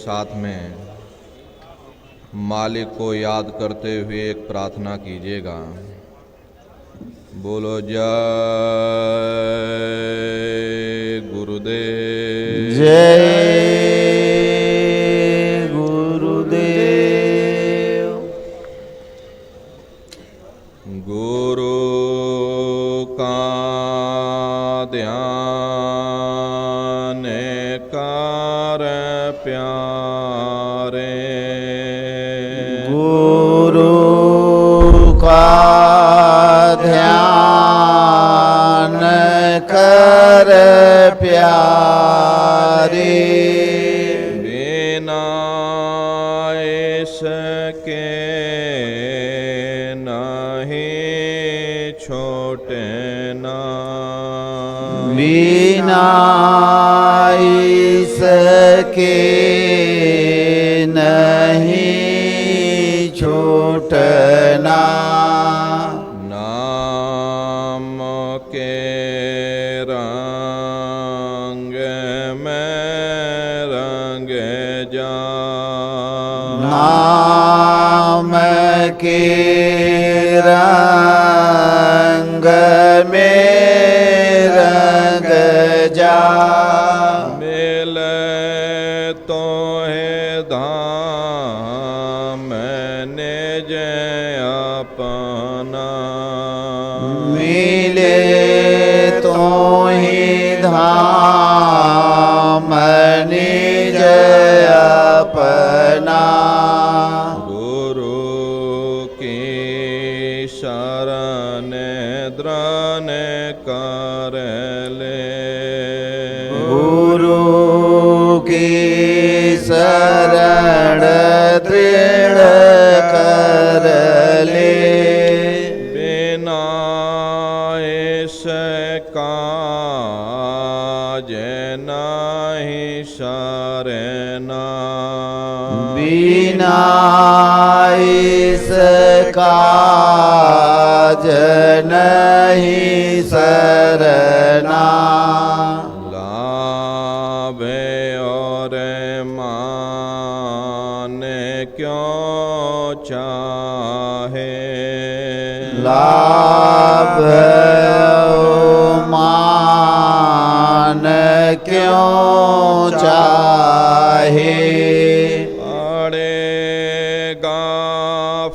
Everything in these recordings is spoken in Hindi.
साथ में मालिक को याद करते हुए एक प्रार्थना कीजिएगा। बोलो जय गुरुदेव। जय गुरुदेव। गुरु का ध्यान कर प्यारे, गुरु का ध्यान कर प्यारे, बिना इसके नहीं छोटे ना, बिना इसके नहीं छूटना, नाम के रंग में रंग जा, नाम के रंग में रंग जा, मिले तो है धाम निज अपना, मिले तो ही धाम निज अपना, गुरु की शरण द्रन कर ले, गुरु की शरण दृढ़ कर ले, बिना इसका नहीं शरणा, बिना इसका नहीं शरणा, लाभ और मान क्यों चाहे, लाभ मान क्यों चाहे, पड़ेगा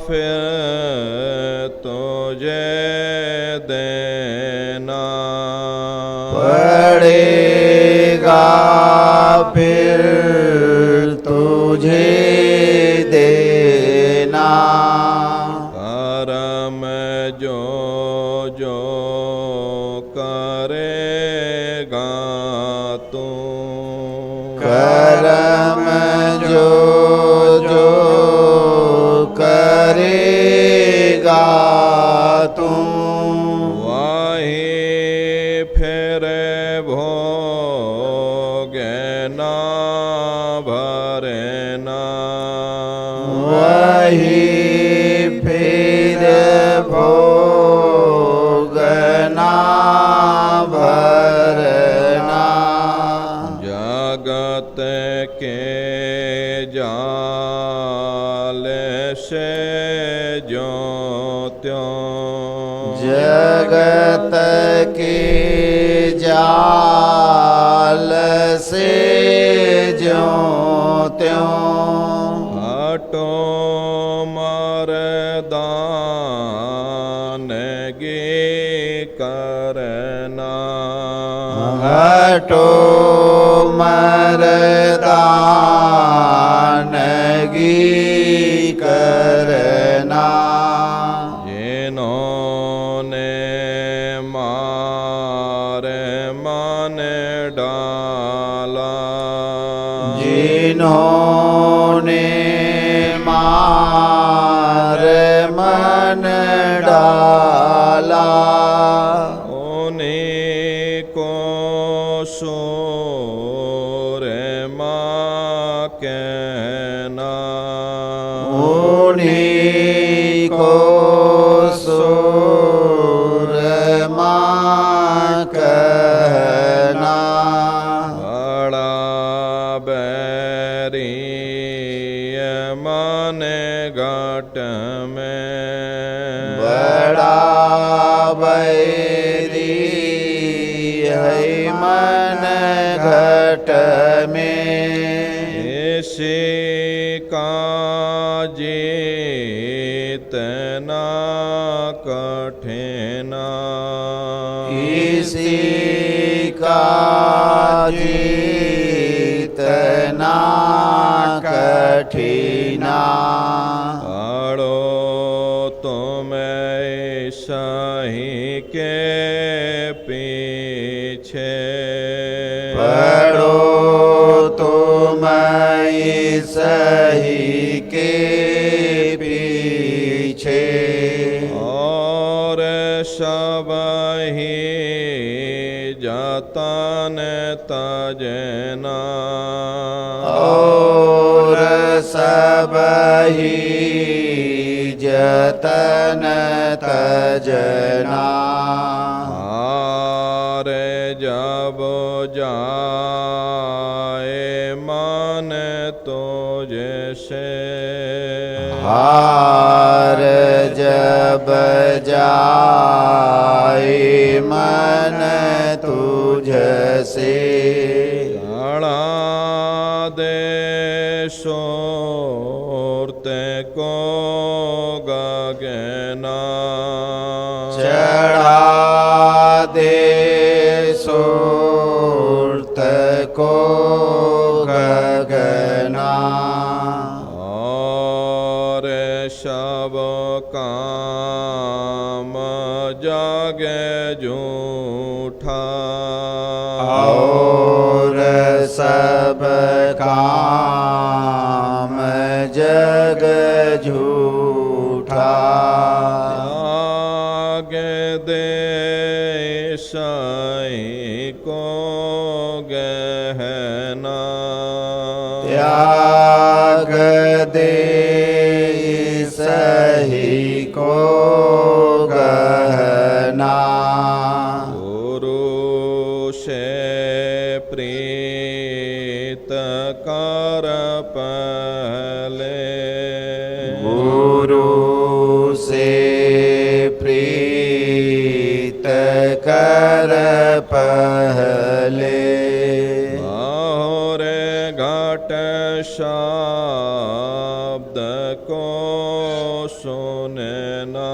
फिर तुझे देना, पड़ेगा फिर तुझे देना, कर्म जो जो करेगा तू, कर्म जो जो करेगा तू, वही फिर भोगना भरना, वही फिर भोगना भरना, जगत के जाल से जो त्यों, जगत के जाल से ज्यों त्यों, हटो मरदान गी करना, हटो मरदानगी करना, जिन्होंने मारे मन डाला, जिन्होंने मार मन डाला, उन्हीं को सूर माँ कहना, उन्हीं को सूरमा कहना, बड़ा बैरी बैरी है मन घट में ऐसे का जीतना कठिना इसी का जीतना कठिना पढ़ो तुम सही के पीछे पढ़ो तुम सही के पीछे और सब ही जतन तजना और सब ही जतन तजना हार जब जाए मन तो जैसे हार जब जाए मन तुझसे गणा दे सोरत को गगना चढ़ा दे सुरत को गगना और सब काम जग झूठा और सब काम जग झूठा त्याग दे साई को गहना त्याग दे सही को गहना गुरु से प्रीत कर पहले गुरु से प्रीत कर पहले और घट शब्द को सुनना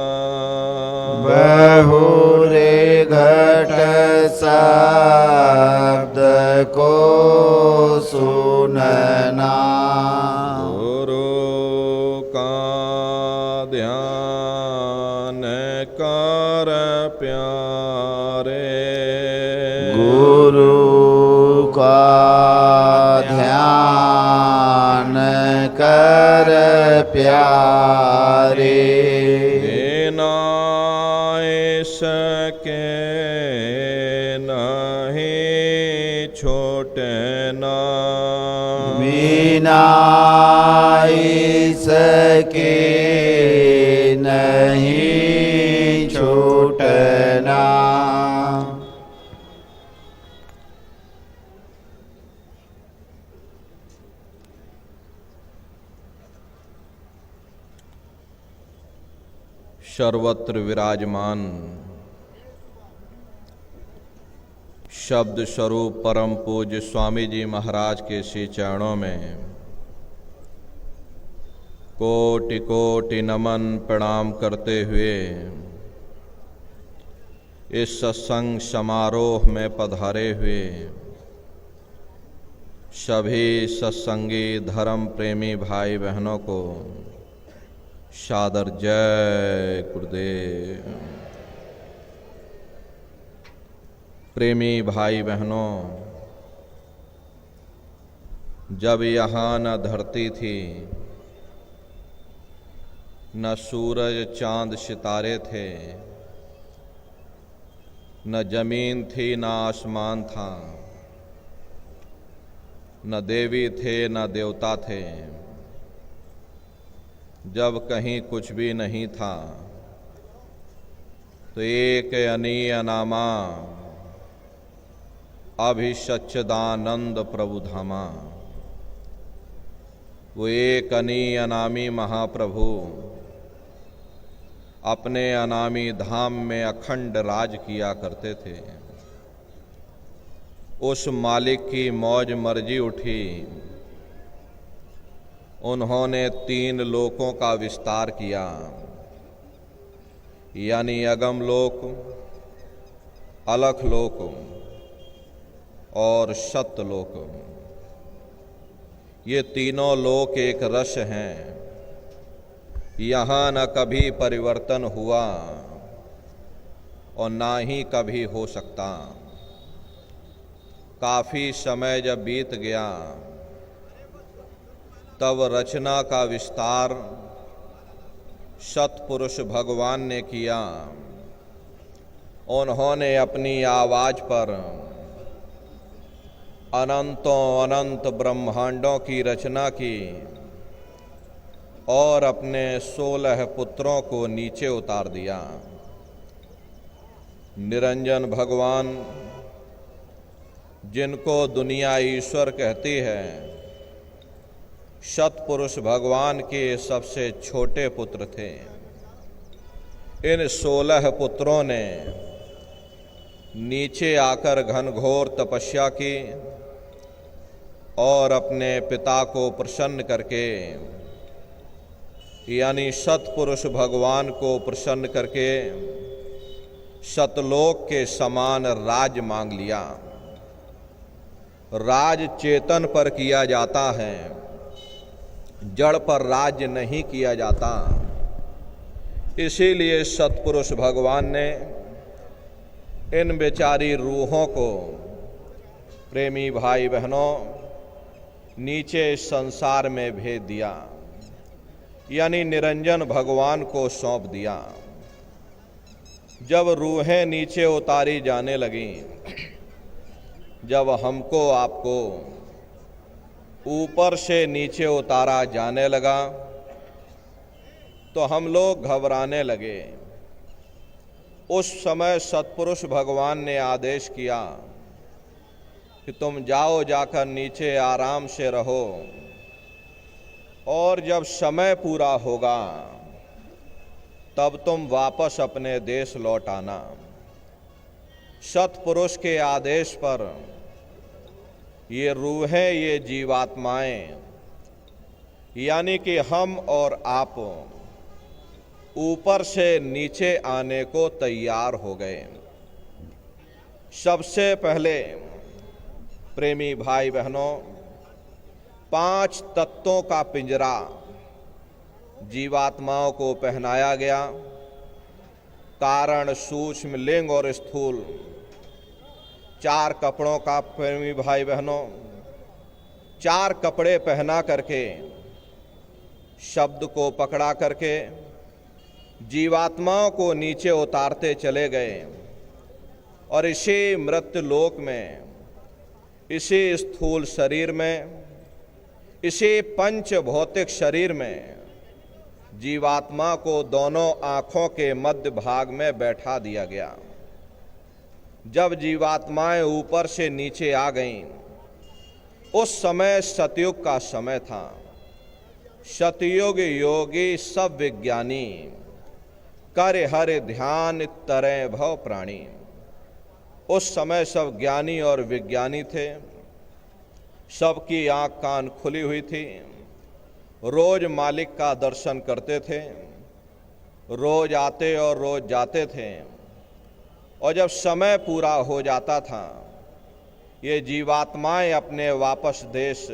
बहुरे घट शब्द को सुनना गुरु का ध्यान कर प्यारे गुरु का ध्यान कर प्यारे बिना इसके नहीं छोटना बिना इसके नहीं छूटना सर्वत्र विराजमान शब्द स्वरूप परम पूज्य स्वामी जी महाराज के श्री चरणों में कोटि कोटि नमन प्रणाम करते हुए इस सत्संग समारोह में पधारे हुए सभी सत्संगी धर्म प्रेमी भाई बहनों को सादर जय गुरुदेव। प्रेमी भाई बहनों, जब यहाँ न धरती थी, न सूरज चांद सितारे थे, न जमीन थी न आसमान था, न देवी थे न देवता थे, जब कहीं कुछ भी नहीं था, तो एक अनीय नामा अभिसच्चिदानंद प्रभु धामा, वो एक अनीय अनामी महाप्रभु अपने अनामी धाम में अखंड राज किया करते थे। उस मालिक की मौज मर्जी उठी, उन्होंने 3 लोकों का विस्तार किया, यानी अगम लोक, अलख लोक और सत्यलोक। ये तीनों लोक एक रस हैं। यहाँ न कभी परिवर्तन हुआ और ना ही कभी हो सकता। काफी समय जब बीत गया तब रचना का विस्तार सतपुरुष भगवान ने किया। उन्होंने अपनी आवाज पर अनंतों अनंत ब्रह्मांडों की रचना की और अपने 16 पुत्रों को नीचे उतार दिया। निरंजन भगवान, जिनको दुनिया ईश्वर कहती है, सतपुरुष भगवान के सबसे छोटे पुत्र थे। इन 16 पुत्रों ने नीचे आकर घनघोर तपस्या की और अपने पिता को प्रसन्न करके, यानी सतपुरुष भगवान को प्रसन्न करके, सतलोक के समान राज मांग लिया। राज चेतन पर किया जाता है, जड़ पर राज्य नहीं किया जाता। इसीलिए सतपुरुष भगवान ने इन बेचारी रूहों को, प्रेमी भाई बहनों, नीचे इस संसार में भेज दिया, यानी निरंजन भगवान को सौंप दिया। जब रूहें नीचे उतारी जाने लगीं, जब हमको आपको ऊपर से नीचे उतारा जाने लगा, तो हम लोग घबराने लगे। उस समय सतपुरुष भगवान ने आदेश किया कि तुम जाओ, जाकर नीचे आराम से रहो, और जब समय पूरा होगा तब तुम वापस अपने देश लौट आना। सतपुरुष के आदेश पर ये रूहें, ये जीवात्माएं, यानी कि हम और आप ऊपर से नीचे आने को तैयार हो गए। सबसे पहले प्रेमी भाई बहनों, 5 तत्वों का पिंजरा जीवात्माओं को पहनाया गया। कारण, सूक्ष्म, लिंग और स्थूल, 4 कपड़ों का, प्रेमी भाई बहनों, 4 कपड़े पहना करके, शब्द को पकड़ा करके जीवात्माओं को नीचे उतारते चले गए। और इसी मृत्यु लोक में, इसी स्थूल शरीर में, इसी पंच भौतिक शरीर में जीवात्मा को दोनों आँखों के मध्य भाग में बैठा दिया गया। जब जीवात्माएं ऊपर से नीचे आ गईं, उस समय सतयुग का समय था। सतयुग योगी सब विज्ञानी, करे हरि ध्यान तरे भव प्राणी। उस समय सब ज्ञानी और विज्ञानी थे। सबकी आंख कान खुली हुई थी। रोज मालिक का दर्शन करते थे, रोज आते और रोज जाते थे। और जब समय पूरा हो जाता था, ये जीवात्माएं अपने वापस देश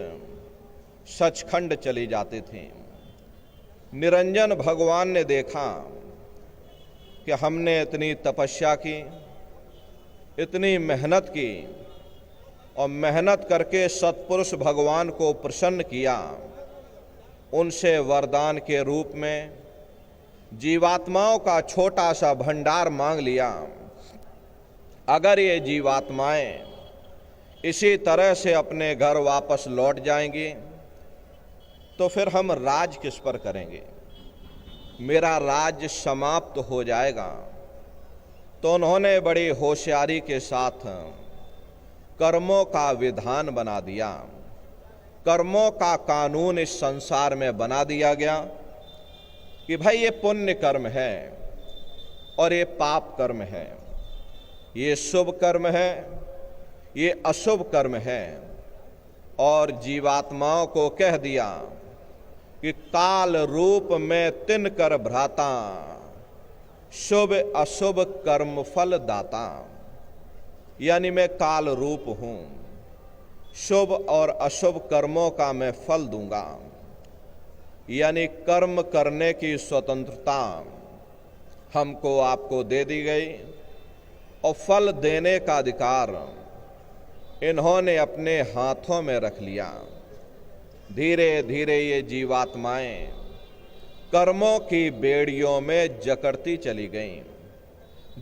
सचखंड चली जाती थीं। निरंजन भगवान ने देखा कि हमने इतनी तपस्या की, इतनी मेहनत की, और मेहनत करके सतपुरुष भगवान को प्रसन्न किया। उनसे वरदान के रूप में जीवात्माओं का छोटा सा भंडार मांग लिया। अगर ये जीवात्माएं इसी तरह से अपने घर वापस लौट जाएंगी तो फिर हम राज किस पर करेंगे? मेरा राज्य समाप्त हो जाएगा। तो उन्होंने बड़ी होशियारी के साथ कर्मों का विधान बना दिया। कर्मों का कानून इस संसार में बना दिया गया कि भाई ये पुण्य कर्म है, और ये पाप कर्म है, ये शुभ कर्म है, ये अशुभ कर्म है। और जीवात्माओं को कह दिया कि काल रूप में तिन कर भ्राता, शुभ अशुभ कर्म फल दाता। यानी मैं काल रूप हूं, शुभ और अशुभ कर्मों का मैं फल दूंगा। यानी कर्म करने की स्वतंत्रता हमको आपको दे दी गई और फल देने का अधिकार इन्होंने अपने हाथों में रख लिया। धीरे धीरे ये जीवात्माएं कर्मों की बेड़ियों में जकड़ती चली गईं।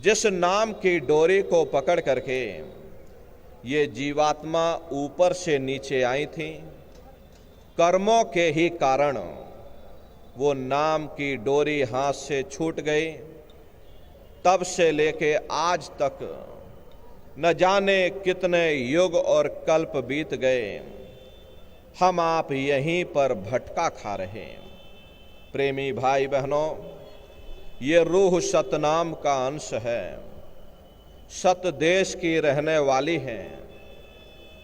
जिस नाम की डोरी को पकड़ करके ये जीवात्मा ऊपर से नीचे आई थी, कर्मों के ही कारण वो नाम की डोरी हाथ से छूट गई। तब से लेके आज तक न जाने कितने युग और कल्प बीत गए, हम आप यहीं पर भटका खा रहे हैं। प्रेमी भाई बहनों, ये रूह सतनाम का अंश है, सत देश की रहने वाली है।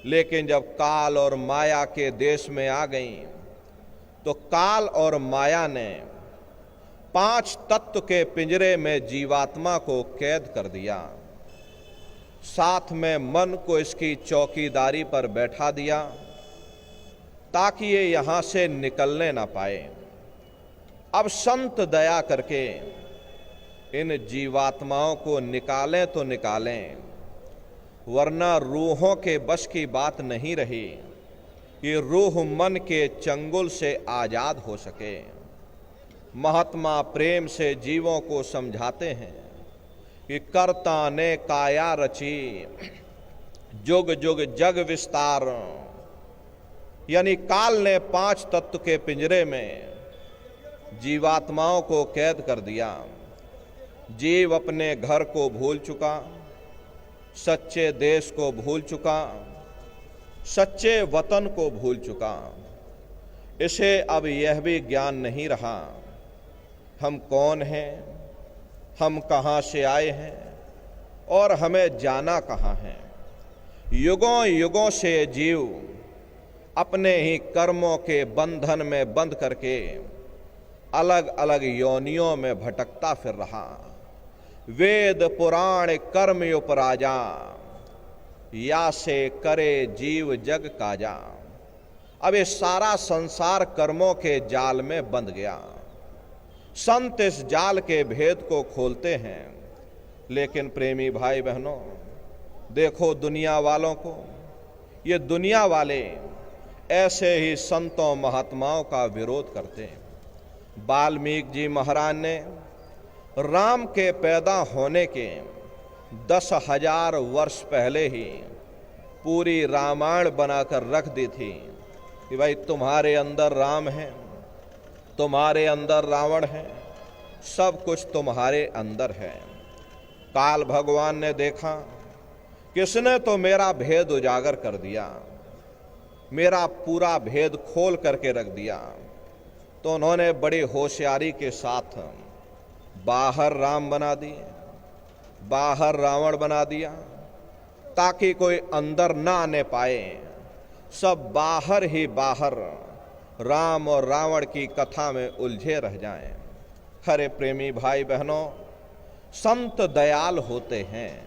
लेकिन जब काल और माया के देश में आ गई तो काल और माया ने 5 तत्व के पिंजरे में जीवात्मा को कैद कर दिया। साथ में मन को इसकी चौकीदारी पर बैठा दिया ताकि ये यहां से निकलने ना पाए। अब संत दया करके इन जीवात्माओं को निकालें तो निकालें, वरना रूहों के बस की बात नहीं रही कि रूह मन के चंगुल से आजाद हो सके। महात्मा प्रेम से जीवों को समझाते हैं कि कर्ता ने काया रची, जुग जुग जग विस्तार। यानी काल ने 5 तत्व के पिंजरे में जीवात्माओं को कैद कर दिया। जीव अपने घर को भूल चुका, सच्चे देश को भूल चुका, सच्चे वतन को भूल चुका। इसे अब यह भी ज्ञान नहीं रहा हम कौन हैं, हम कहां से आए हैं और हमें जाना कहां है। युगों युगों से जीव अपने ही कर्मों के बंधन में बंध करके अलग अलग योनियों में भटकता फिर रहा। वेद पुराण कर्म उपराजा, या से करे जीव जग काजा। अब ये सारा संसार कर्मों के जाल में बंध गया। संत इस जाल के भेद को खोलते हैं। लेकिन प्रेमी भाई बहनों, देखो दुनिया वालों को, ये दुनिया वाले ऐसे ही संतों महात्माओं का विरोध करते हैं। वाल्मीकि जी महाराज ने राम के पैदा होने के 10,000 वर्ष पहले ही पूरी रामायण बनाकर रख दी थी कि भाई तुम्हारे अंदर राम है, तुम्हारे अंदर रावण है, सब कुछ तुम्हारे अंदर है। काल भगवान ने देखा किसने तो मेरा भेद उजागर कर दिया, मेरा पूरा भेद खोल करके रख दिया। तो उन्होंने बड़ी होशियारी के साथ बाहर राम बना दिए, बाहर रावण बना दिया, ताकि कोई अंदर ना आने पाए। सब बाहर ही बाहर राम और रावण की कथा में उलझे रह जाएं। हरे प्रेमी भाई बहनों, संत दयाल होते हैं,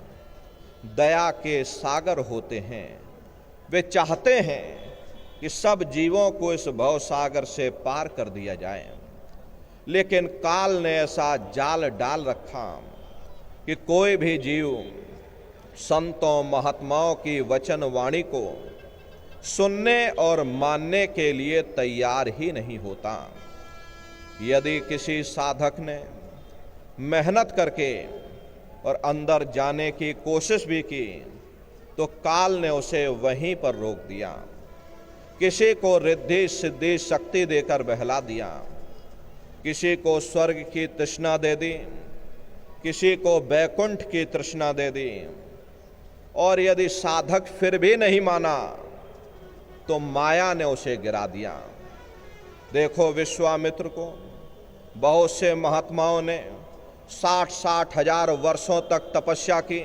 दया के सागर होते हैं। वे चाहते हैं कि सब जीवों को इस भव सागर से पार कर दिया जाए। लेकिन काल ने ऐसा जाल डाल रखा कि कोई भी जीव संतों महात्माओं की वचन वाणी को सुनने और मानने के लिए तैयार ही नहीं होता। यदि किसी साधक ने मेहनत करके और अंदर जाने की कोशिश भी की तो काल ने उसे वहीं पर रोक दिया। किसी को रिद्धि सिद्धि शक्ति देकर बहला दिया, किसी को स्वर्ग की तृष्णा दे दी, किसी को बैकुंठ की तृष्णा दे दी। और यदि साधक फिर भी नहीं माना तो माया ने उसे गिरा दिया। देखो विश्वामित्र को बहुत से महात्माओं ने 60-60 हजार वर्षों तक तपस्या की,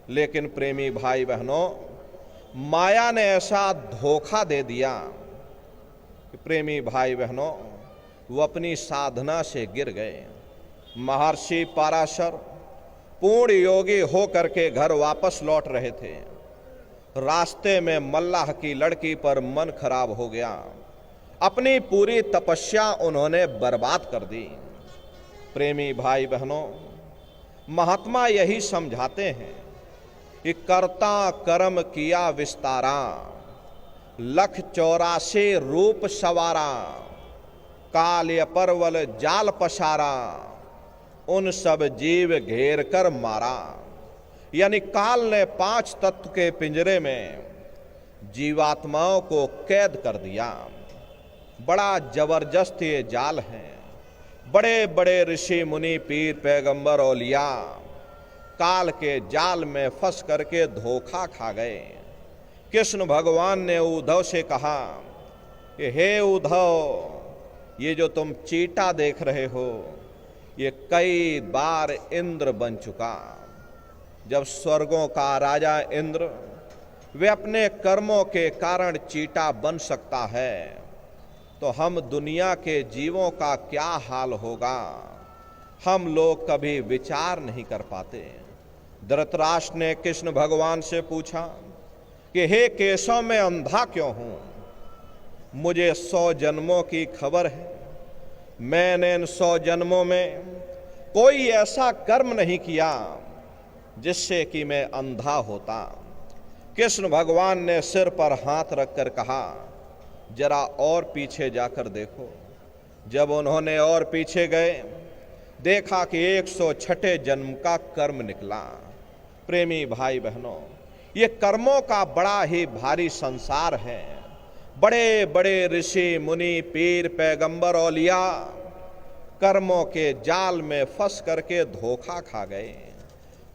लेकिन प्रेमी भाई बहनों, माया ने ऐसा धोखा दे दिया कि प्रेमी भाई बहनों वो अपनी साधना से गिर गए। महर्षि पराशर पूर्ण योगी हो करके घर वापस लौट रहे थे। रास्ते में मल्लाह की लड़की पर मन खराब हो गया। अपनी पूरी तपस्या उन्होंने बर्बाद कर दी। प्रेमी भाई बहनों, महात्मा यही समझाते हैं कि कर्ता कर्म किया विस्तारा, लख 84 रूप सवारा, काल्य परवल जाल पसारा, उन सब जीव घेर कर मारा। यानी काल ने 5 तत्व के पिंजरे में जीवात्माओं को कैद कर दिया। बड़ा जबरदस्त ये जाल है। बड़े बड़े ऋषि मुनि पीर पैगंबर औलिया काल के जाल में फंस करके धोखा खा गए। कृष्ण भगवान ने उद्धव से कहा कि हे उद्धव, ये जो तुम चींटा देख रहे हो ये कई बार इंद्र बन चुका। जब स्वर्गों का राजा इंद्र वे अपने कर्मों के कारण चींटा बन सकता है, तो हम दुनिया के जीवों का क्या हाल होगा, हम लोग कभी विचार नहीं कर पाते। धृतराष्ट्र ने कृष्ण भगवान से पूछा कि हे केशव, मैं अंधा क्यों हूं? मुझे 100 जन्मों की खबर है। मैंने इन 100 जन्मों में कोई ऐसा कर्म नहीं किया जिससे कि मैं अंधा होता। कृष्ण भगवान ने सिर पर हाथ रखकर कहा, जरा और पीछे जाकर देखो। जब उन्होंने और पीछे गए, देखा कि 106 जन्म का कर्म निकला। प्रेमी भाई बहनों, ये कर्मों का बड़ा ही भारी संसार है। बड़े बड़े ऋषि मुनि पीर पैगंबर औलिया कर्मों के जाल में फंस करके धोखा खा गए।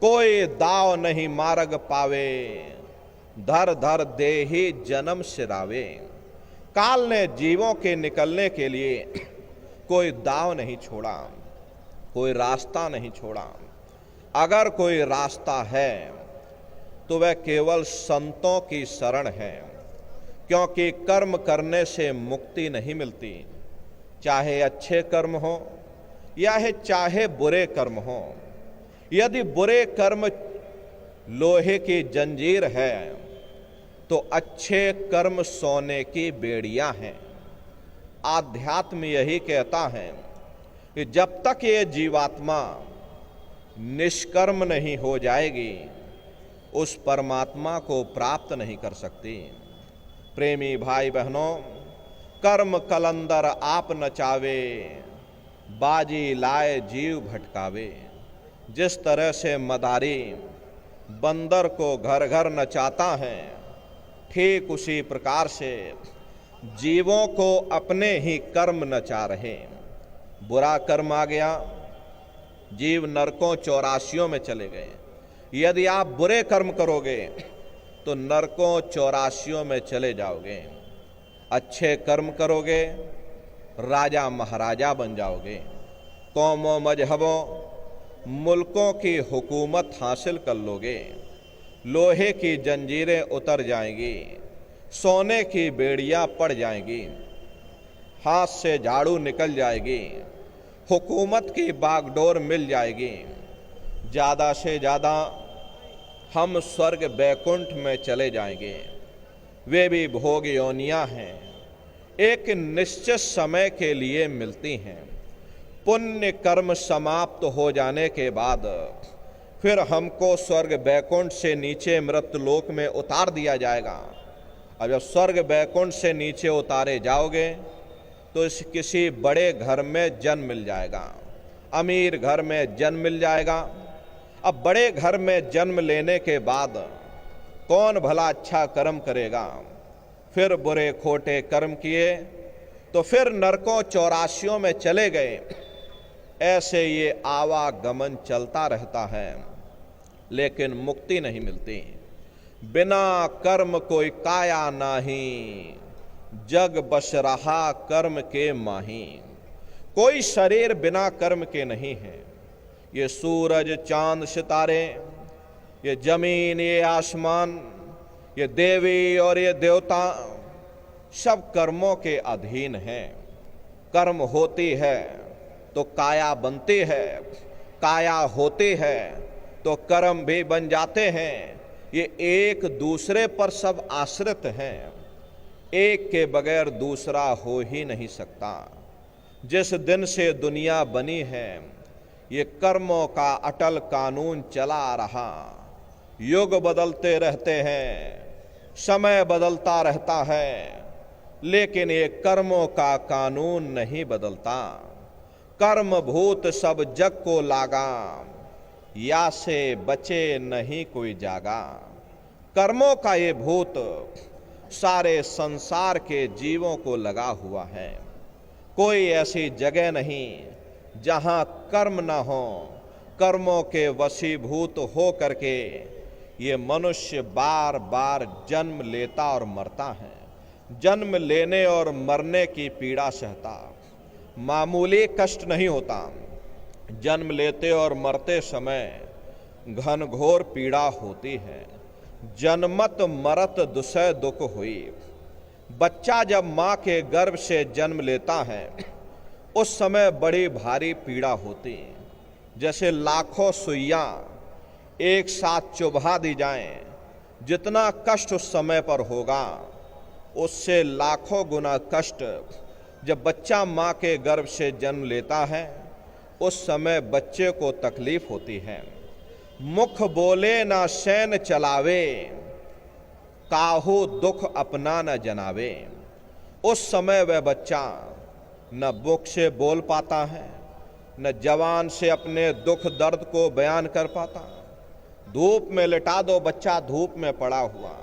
कोई दाव नहीं मार्ग पावे, धर धर देहि जन्म सिरावे। काल ने जीवों के निकलने के लिए कोई दाव नहीं छोड़ा, कोई रास्ता नहीं छोड़ा। अगर कोई रास्ता है तो वह केवल संतों की शरण है, क्योंकि कर्म करने से मुक्ति नहीं मिलती। चाहे अच्छे कर्म हो या चाहे बुरे कर्म हो। यदि बुरे कर्म लोहे की जंजीर है तो अच्छे कर्म सोने की बेड़ियां हैं। आध्यात्म यही कहता है कि जब तक ये जीवात्मा निष्कर्म नहीं हो जाएगी, उस परमात्मा को प्राप्त नहीं कर सकती। प्रेमी भाई बहनों, कर्म कलंदर आप नचावे, बाजी लाए जीव भटकावे। जिस तरह से मदारी बंदर को घर घर नचाता है, ठीक उसी प्रकार से जीवों को अपने ही कर्म नचा रहे। बुरा कर्म आ गया, जीव नरकों 84 में चले गए। यदि आप बुरे कर्म करोगे तो नरकों 84 में चले जाओगे। अच्छे कर्म करोगे, राजा महाराजा बन जाओगे। कौमों मजहबों मुल्कों की हुकूमत हासिल कर लोगे। लोहे की जंजीरें उतर जाएंगी, सोने की बेड़ियां पड़ जाएंगी, हाथ से झाड़ू निकल जाएगी, हुकूमत की बागडोर मिल जाएगी। ज़्यादा से ज़्यादा हम स्वर्ग बैकुंठ में चले जाएंगे। वे भी भोग योनियां हैं, एक निश्चित समय के लिए मिलती हैं। पुण्य कर्म समाप्त हो जाने के बाद फिर हमको स्वर्ग बैकुंठ से नीचे मृत्युलोक में उतार दिया जाएगा। अब जब स्वर्ग बैकुंठ से नीचे उतारे जाओगे तो इस किसी बड़े घर में जन्म मिल जाएगा, अमीर घर में जन्म मिल जाएगा। अब बड़े घर में जन्म लेने के बाद कौन भला अच्छा कर्म करेगा? फिर बुरे खोटे कर्म किए तो फिर नरकों 84 में चले गए। ऐसे ये आवागमन चलता रहता है, लेकिन मुक्ति नहीं मिलती। बिना कर्म कोई काया नाही, जग बस रहा कर्म के माही। कोई शरीर बिना कर्म के नहीं है। ये सूरज चांद सितारे, ये जमीन, ये आसमान, ये देवी और ये देवता सब कर्मों के अधीन हैं। कर्म होती है तो काया बनती है, काया होती है तो कर्म भी बन जाते हैं। ये एक दूसरे पर सब आश्रित हैं, एक के बगैर दूसरा हो ही नहीं सकता। जिस दिन से दुनिया बनी है ये कर्मों का अटल कानून चला आ रहा। युग बदलते रहते हैं, समय बदलता रहता है, लेकिन ये कर्मों का कानून नहीं बदलता। कर्म भूत सब जग को लागा, या से बचे नहीं कोई जागा। कर्मों का ये भूत सारे संसार के जीवों को लगा हुआ है। कोई ऐसी जगह नहीं जहां कर्म न हो। कर्मों के वशीभूत हो करके ये मनुष्य बार बार जन्म लेता और मरता है। जन्म लेने और मरने की पीड़ा सहता, मामूली कष्ट नहीं होता। जन्म लेते और मरते समय घनघोर पीड़ा होती है। जन्मत मरत दुसह दुख हुई। बच्चा जब माँ के गर्भ से जन्म लेता है उस समय बड़ी भारी पीड़ा होती है। जैसे लाखों सुइयां एक साथ चुभा दी जाएं, जितना कष्ट उस समय पर होगा उससे लाखों गुना कष्ट जब बच्चा माँ के गर्भ से जन्म लेता है उस समय बच्चे को तकलीफ होती है। मुख बोले ना सैन चलावे, काहू दुख अपना न जनावे। उस समय वह बच्चा न मुख से बोल पाता है, न जवान से अपने दुख दर्द को बयान कर पाता। धूप में लिटा दो बच्चा धूप में पड़ा हुआ,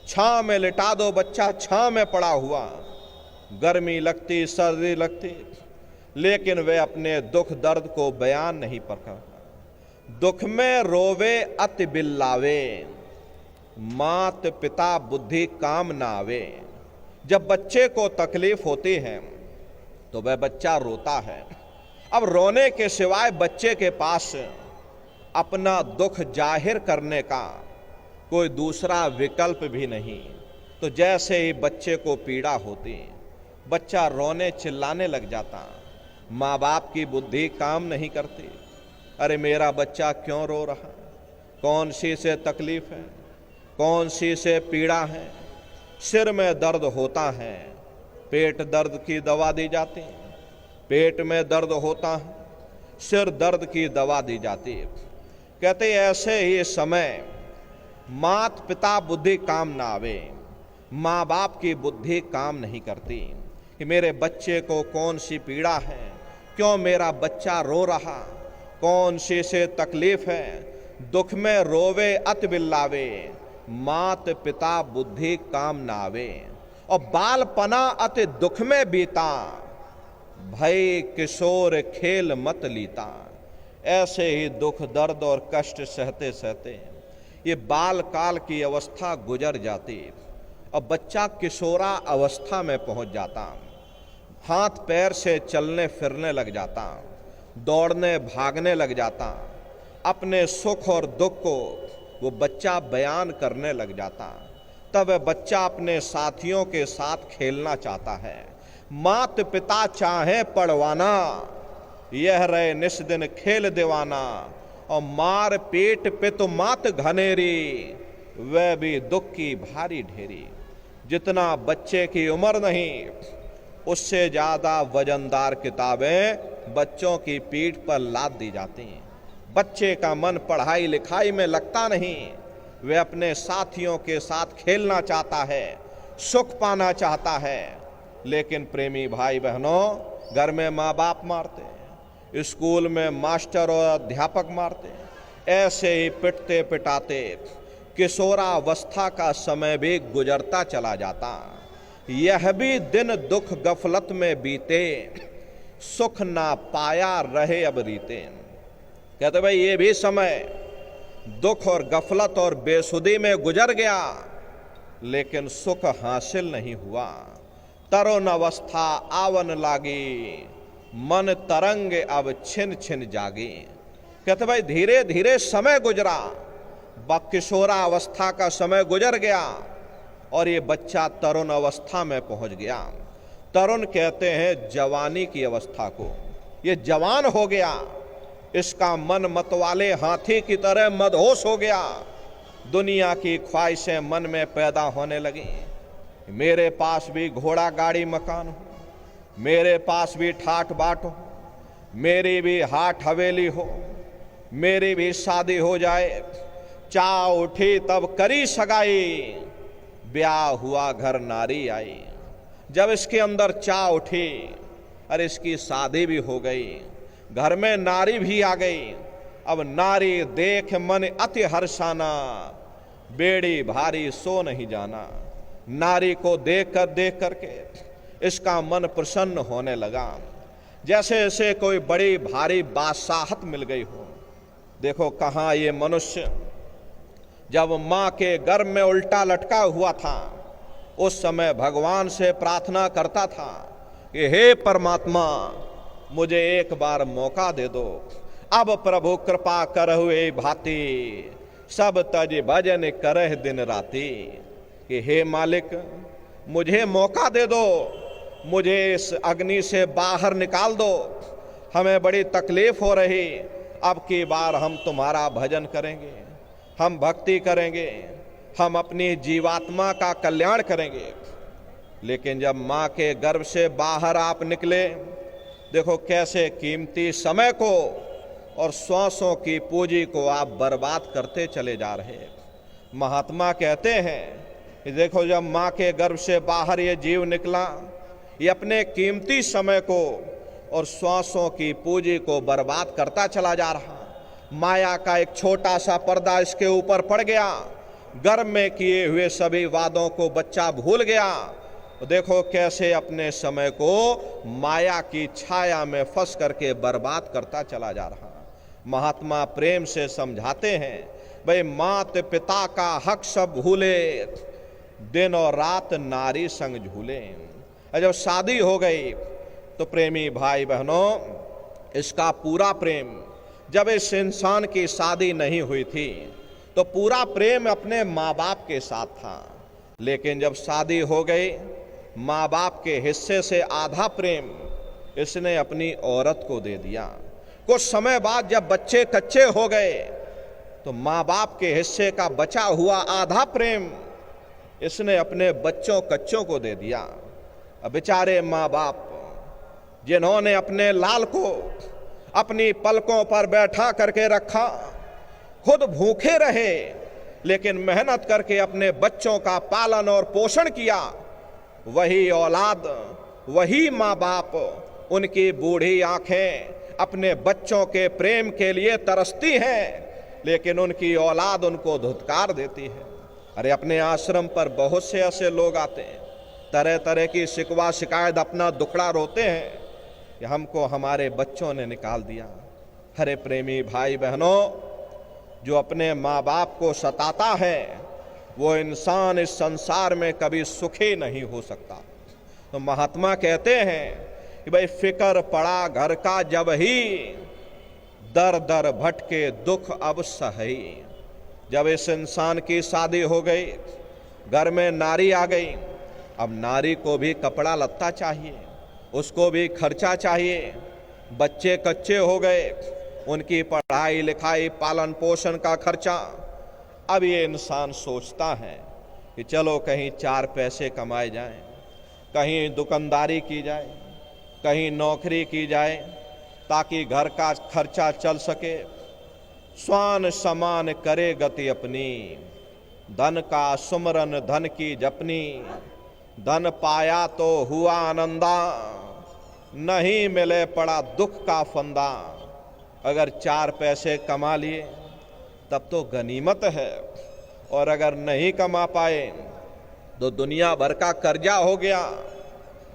छां में लिटा दो बच्चा छां में पड़ा हुआ। गर्मी लगती, सर्दी लगती, लेकिन वे अपने दुख दर्द को बयान नहीं कर पाता। दुख में रोवे अति बिल्लावे, मात पिता बुद्धि काम ना आवे। जब बच्चे को तकलीफ होती है तो वह बच्चा रोता है। अब रोने के सिवाय बच्चे के पास अपना दुख जाहिर करने का कोई दूसरा विकल्प भी नहीं। तो जैसे ही बच्चे को पीड़ा होती, बच्चा रोने चिल्लाने लग जाता। माँ बाप की बुद्धि काम नहीं करती। अरे मेरा बच्चा क्यों रो रहा, कौन सी से तकलीफ है, कौन सी से पीड़ा है। सिर में दर्द होता है, पेट दर्द की दवा दी जाती है। पेट में दर्द होता है, सिर दर्द की दवा दी जाती है। कहते ऐसे ही समय मात पिता बुद्धि काम ना आवे, माँ बाप की बुद्धि काम नहीं करती कि मेरे बच्चे को कौन सी पीड़ा है, क्यों मेरा बच्चा रो रहा, कौन सी से तकलीफ है। दुख में रोवे अति बिल्लावे, मात पिता बुद्धि काम ना आवे। और बालपना अति दुख में बीता, भय किशोर खेल मत लीता। ऐसे ही दुख दर्द और कष्ट सहते सहते ये बाल काल की अवस्था गुजर जाती और बच्चा किशोरा अवस्था में पहुंच जाता। हाथ पैर से चलने फिरने लग जाता, दौड़ने भागने लग जाता। अपने सुख और दुख को वो बच्चा बयान करने लग जाता। तब वह बच्चा अपने साथियों के साथ खेलना चाहता है। मात पिता चाहे पढ़वाना, यह रहे निस दिन खेल दीवाना। और मार पेट पितु मात घनेरी, वह भी दुख की भारी ढेरी। जितना बच्चे की उम्र नहीं उससे ज्यादा वजनदार किताबें बच्चों की पीठ पर लाद दी जाती हैं। बच्चे का मन पढ़ाई लिखाई में लगता नहीं, वे अपने साथियों के साथ खेलना चाहता है, सुख पाना चाहता है। लेकिन प्रेमी भाई बहनों, घर में माँ बाप मारते हैं, स्कूल में मास्टर और अध्यापक मारते हैं। ऐसे ही पिटते पिटाते किशोरावस्था का समय भी गुजरता चला जाता। यह भी दिन दुख गफलत में बीते, सुख ना पाया रहे अब रीते। कहते भाई ये भी समय दुख और गफलत और बेसुधी में गुजर गया, लेकिन सुख हासिल नहीं हुआ। तरुण अवस्था आवन लागी, मन तरंग अब छिन छिन जागी। कहते भाई धीरे धीरे समय गुजरा, किशोरा अवस्था का समय गुजर गया और ये बच्चा तरुण अवस्था में पहुंच गया। तरुण कहते हैं जवानी की अवस्था को। ये जवान हो गया, इसका मन मतवाले हाथी की तरह मदहोश हो गया। दुनिया की ख्वाहिशें मन में पैदा होने लगी। मेरे पास भी घोड़ा गाड़ी मकान हो, मेरे पास भी ठाठ बाट हो, मेरी भी हाट हवेली हो, मेरी भी शादी हो जाए। चाह उठी तब करी सगाई, ब्याह हुआ घर नारी आई। जब इसके अंदर चाह उठी, अरे इसकी शादी भी हो गई, घर में नारी भी आ गई। अब नारी देख मन अति हर्षाना, बेड़ी भारी सो नहीं जाना। नारी को देख करके इसका मन प्रसन्न होने लगा, जैसे इसे कोई बड़ी भारी बादशाहत मिल गई हो। देखो कहाँ ये मनुष्य जब माँ के गर्भ में उल्टा लटका हुआ था, उस समय भगवान से प्रार्थना करता था कि हे परमात्मा, मुझे एक बार मौका दे दो। अब प्रभु कृपा करहु ए भांति, सब तज भजन करह दिन राति। कि हे मालिक, मुझे मौका दे दो, मुझे इस अग्नि से बाहर निकाल दो, हमें बड़ी तकलीफ हो रही। अब की बार हम तुम्हारा भजन करेंगे, हम भक्ति करेंगे, हम अपनी जीवात्मा का कल्याण करेंगे। लेकिन जब माँ के गर्भ से बाहर आप निकले, देखो कैसे कीमती समय को और श्वासों की पूंजी को आप बर्बाद करते चले जा रहे हैं। महात्मा कहते हैं कि देखो जब माँ के गर्भ से बाहर ये जीव निकला, ये अपने कीमती समय को और श्वासों की पूंजी को बर्बाद करता चला जा रहा। माया का एक छोटा सा पर्दा इसके ऊपर पड़ गया, गर्भ में किए हुए सभी वादों को बच्चा भूल गया। देखो कैसे अपने समय को माया की छाया में फंस करके बर्बाद करता चला जा रहा। महात्मा प्रेम से समझाते हैं, भाई मात पिता का हक सब भूले, दिन और रात नारी संग झूले। जब शादी हो गई तो प्रेमी भाई बहनों, इसका पूरा प्रेम, जब इस इंसान की शादी नहीं हुई थी तो पूरा प्रेम अपने माँ बाप के साथ था। लेकिन जब शादी हो गई, माँ बाप के हिस्से से आधा प्रेम इसने अपनी औरत को दे दिया। कुछ समय बाद जब बच्चे कच्चे हो गए तो माँ बाप के हिस्से का बचा हुआ आधा प्रेम इसने अपने बच्चों कच्चों को दे दिया। अब बेचारे माँ बाप जिन्होंने अपने लाल को अपनी पलकों पर बैठा करके रखा, खुद भूखे रहे लेकिन मेहनत करके अपने बच्चों का पालन और पोषण किया, वही औलाद, वही माँ बाप, उनकी बूढ़ी आंखें अपने बच्चों के प्रेम के लिए तरसती हैं, लेकिन उनकी औलाद उनको धुतकार देती है। अरे अपने आश्रम पर बहुत से ऐसे लोग आते हैं, तरह तरह की शिकवा शिकायत अपना दुखड़ा रोते हैं कि हमको हमारे बच्चों ने निकाल दिया। अरे प्रेमी भाई बहनों, जो अपने माँ बाप को सताता है वो इंसान इस संसार में कभी सुखी नहीं हो सकता। तो महात्मा कहते हैं कि भाई फिकर पड़ा घर का जब ही, दर दर भटके दुख अब सही। जब इस इंसान की शादी हो गई, घर में नारी आ गई, अब नारी को भी कपड़ा लत्ता चाहिए, उसको भी खर्चा चाहिए। बच्चे कच्चे हो गए, उनकी पढ़ाई लिखाई पालन पोषण का खर्चा। अब ये इंसान सोचता है कि चलो कहीं चार पैसे कमाए जाएं, कहीं दुकानदारी की जाए, कहीं नौकरी की जाए ताकि घर का खर्चा चल सके। स्वान समान करे गति अपनी, धन का सुमरन धन की जपनी। धन पाया तो हुआ आनंदा, नहीं मिले पड़ा दुख का फंदा। अगर चार पैसे कमा लिए तब तो गनीमत है, और अगर नहीं कमा पाए तो दुनिया भर का कर्जा हो गया।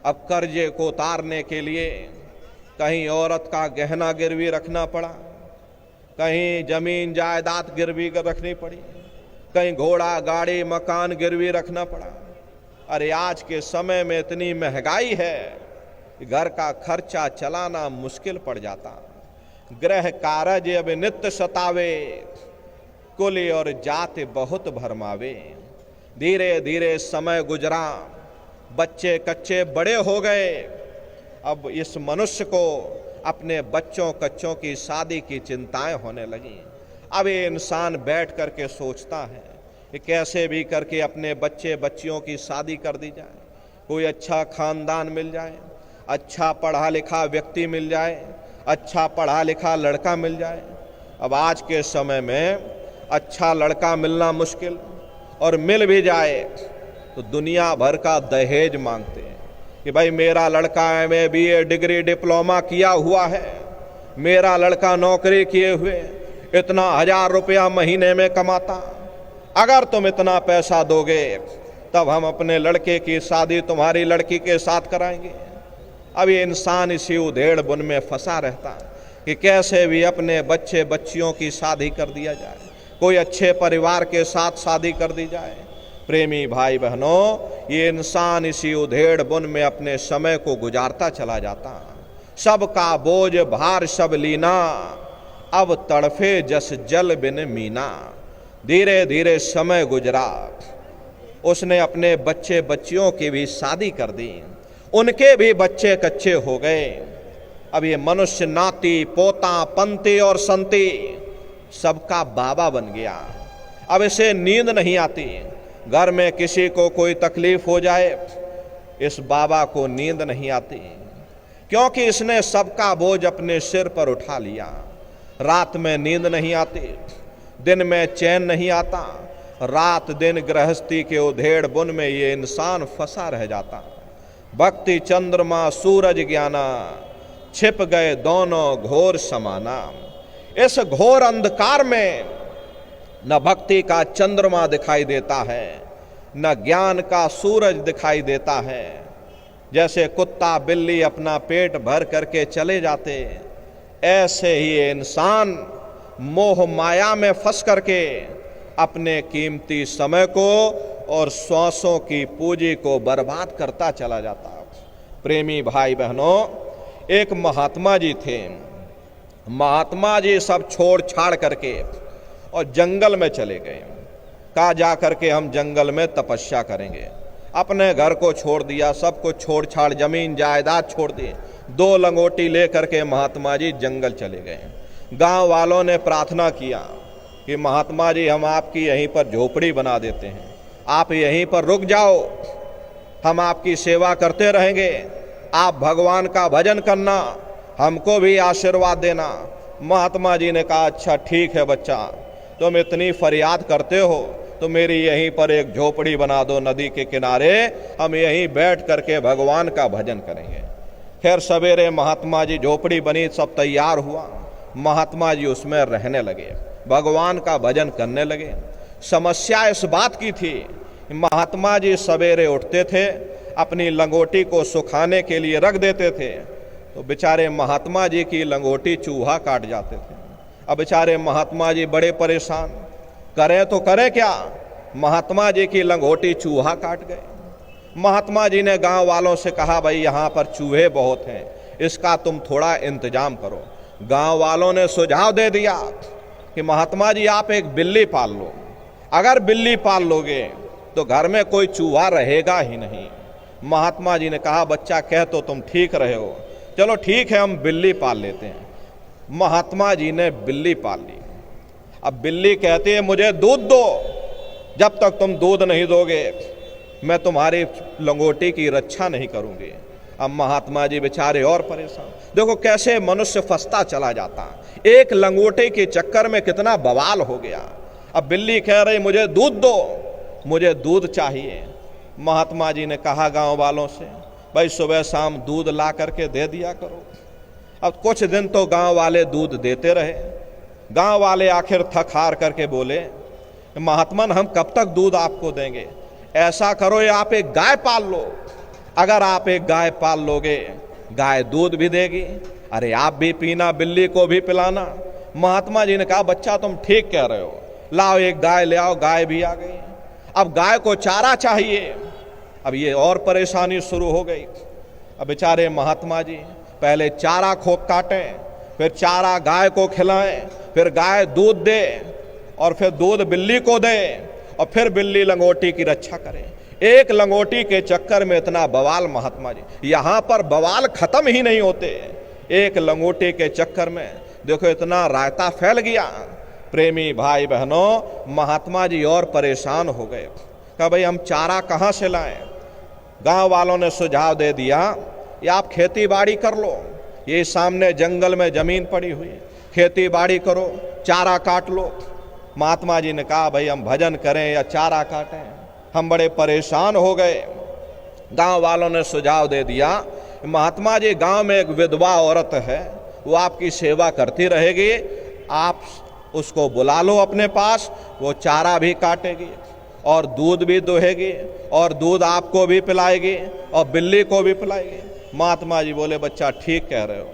अब कर्जे को उतारने के लिए कहीं औरत का गहना गिरवी रखना पड़ा, कहीं जमीन जायदाद गिरवी रखनी पड़ी, कहीं घोड़ा गाड़ी मकान गिरवी रखना पड़ा। अरे आज के समय में इतनी महंगाई है कि घर का खर्चा चलाना मुश्किल पड़ जाता। ग्रह कारज अब नित्य सतावे, कुल और जाति बहुत भरमावे। धीरे धीरे समय गुजरा, बच्चे कच्चे बड़े हो गए। अब इस मनुष्य को अपने बच्चों कच्चों की शादी की चिंताएं होने लगी। अब ये इंसान बैठ करके सोचता है कि कैसे भी करके अपने बच्चे बच्चियों की शादी कर दी जाए, कोई अच्छा खानदान मिल जाए, अच्छा पढ़ा लिखा व्यक्ति मिल जाए, अच्छा पढ़ा लिखा लड़का मिल जाए। अब आज के समय में अच्छा लड़का मिलना मुश्किल, और मिल भी जाए तो दुनिया भर का दहेज मांगते हैं कि भाई मेरा लड़का MA BA डिग्री डिप्लोमा किया हुआ है, मेरा लड़का नौकरी किए हुए इतना 1000 रुपया महीने में कमाता, अगर तुम इतना पैसा दोगे तब हम अपने लड़के की शादी तुम्हारी लड़की के साथ कराएंगे। अब ये इंसान इसी उधेड़ बुन में फंसा रहता कि कैसे भी अपने बच्चे बच्चियों की शादी कर दिया जाए, कोई अच्छे परिवार के साथ शादी कर दी जाए। प्रेमी भाई बहनों, ये इंसान इसी उधेड़ बुन में अपने समय को गुजारता चला जाता। सबका बोझ भार सब लीना, अब तड़फे जस जल बिन मीना। धीरे धीरे समय गुजरा, उसने अपने बच्चे बच्चियों की भी शादी कर दी, उनके भी बच्चे कच्चे हो गए। अब ये मनुष्य नाती पोता पंती और संती सबका बाबा बन गया। अब इसे नींद नहीं आती, घर में किसी को कोई तकलीफ हो जाए इस बाबा को नींद नहीं आती, क्योंकि इसने सबका बोझ अपने सिर पर उठा लिया। रात में नींद नहीं आती, दिन में चैन नहीं आता, रात दिन गृहस्थी के उधेड़ बुन में ये इंसान फंसा रह जाता। भक्ति चंद्रमा सूरज ज्ञाना, छिप गए दोनों घोर समाना। इस घोर अंधकार में न भक्ति का चंद्रमा दिखाई देता है, न ज्ञान का सूरज दिखाई देता है। जैसे कुत्ता बिल्ली अपना पेट भर करके चले जाते, ऐसे ही इंसान मोह माया में फंस करके अपने कीमती समय को और श्वासों की पूंजी को बर्बाद करता चला जाता। प्रेमी भाई बहनों, एक महात्मा जी थे। महात्मा जी सब छोड़ छाड़ करके और जंगल में चले गए। कहा जा करके हम जंगल में तपस्या करेंगे। अपने घर को छोड़ दिया, सब कुछ छोड़ छाड़, जमीन जायदाद छोड़ दी, 2 लंगोटी ले करके महात्मा जी जंगल चले गए। गांव वालों ने प्रार्थना किया कि महात्मा जी हम आपकी यहीं पर झोपड़ी बना देते हैं, आप यहीं पर रुक जाओ, हम आपकी सेवा करते रहेंगे, आप भगवान का भजन करना, हमको भी आशीर्वाद देना। महात्मा जी ने कहा अच्छा ठीक है बच्चा, तुम इतनी फरियाद करते हो तो मेरी यहीं पर एक झोपड़ी बना दो नदी के किनारे, हम यहीं बैठ करके भगवान का भजन करेंगे। खैर सवेरे महात्मा जी झोपड़ी बनी, सब तैयार हुआ, महात्मा जी उसमें रहने लगे, भगवान का भजन करने लगे। समस्या इस बात की थी, महात्मा जी सवेरे उठते थे, अपनी लंगोटी को सुखाने के लिए रख देते थे, तो बेचारे महात्मा जी की लंगोटी चूहा काट जाते थे। अब बेचारे महात्मा जी बड़े परेशान, करें तो करें क्या, महात्मा जी की लंगोटी चूहा काट गए। महात्मा जी ने गांव वालों से कहा भाई यहाँ पर चूहे बहुत हैं, इसका तुम थोड़ा इंतजाम करो। गांव वालों ने सुझाव दे दिया कि महात्मा जी आप एक बिल्ली पाल लो, अगर बिल्ली पाल लोगे तो घर में कोई चूहा रहेगा ही नहीं। महात्मा जी ने कहा बच्चा कह तो तुम ठीक रहे हो, चलो ठीक है हम बिल्ली पाल लेते हैं। महात्मा जी ने बिल्ली पाल ली। अब बिल्ली कहती है मुझे दूध दो, जब तक तुम दूध नहीं दोगे मैं तुम्हारी लंगोटी की रक्षा नहीं करूंगी। अब महात्मा जी बेचारे और परेशान, देखो कैसे मनुष्य फंसता चला जाता, एक लंगोटी के चक्कर में कितना बवाल हो गया। अब बिल्ली कह रही मुझे दूध दो, मुझे दूध चाहिए। महात्मा जी ने कहा गांव वालों से भाई सुबह शाम दूध ला करके दे दिया करो। अब कुछ दिन तो गांव वाले दूध देते रहे। गांव वाले आखिर थक हार करके बोले महात्मन हम कब तक दूध आपको देंगे, ऐसा करो ये आप एक गाय पाल लो, अगर आप एक गाय पाल लोगे गाय दूध भी देगी, अरे आप भी पीना बिल्ली को भी पिलाना। महात्मा जी ने कहा बच्चा तुम ठीक कह रहे हो, लाओ एक गाय ले आओ। गाय भी आ गई। अब गाय को चारा चाहिए, अब ये और परेशानी शुरू हो गई। अब बेचारे महात्मा जी पहले चारा खोप काटें, फिर चारा गाय को खिलाएं, फिर गाय दूध दे और फिर दूध बिल्ली को दे और फिर बिल्ली लंगोटी की रक्षा करे। एक लंगोटी के चक्कर में इतना बवाल महात्मा जी, यहां पर बवाल खत्म ही नहीं होते। एक लंगोटी के चक्कर में देखो इतना रायता फैल गया। प्रेमी भाई बहनों, महात्मा जी और परेशान हो गए। कहा भाई हम चारा कहां से लाएं? गांव वालों ने सुझाव दे दिया, ये आप खेती बाड़ी कर लो, ये सामने जंगल में जमीन पड़ी हुई है, खेती बाड़ी करो, चारा काट लो। महात्मा जी ने कहा भाई हम भजन करें या चारा काटें? हम बड़े परेशान हो गए। गांव वालों ने सुझाव दे दिया, महात्मा जी गांव में एक विधवा औरत है, वो आपकी सेवा करती रहेगी, आप उसको बुला लो अपने पास, वो चारा भी काटेगी और दूध भी दुहेगी और दूध आपको भी पिलाएगी और बिल्ली को भी पिलाएगी। महात्मा जी बोले बच्चा ठीक कह रहे हो।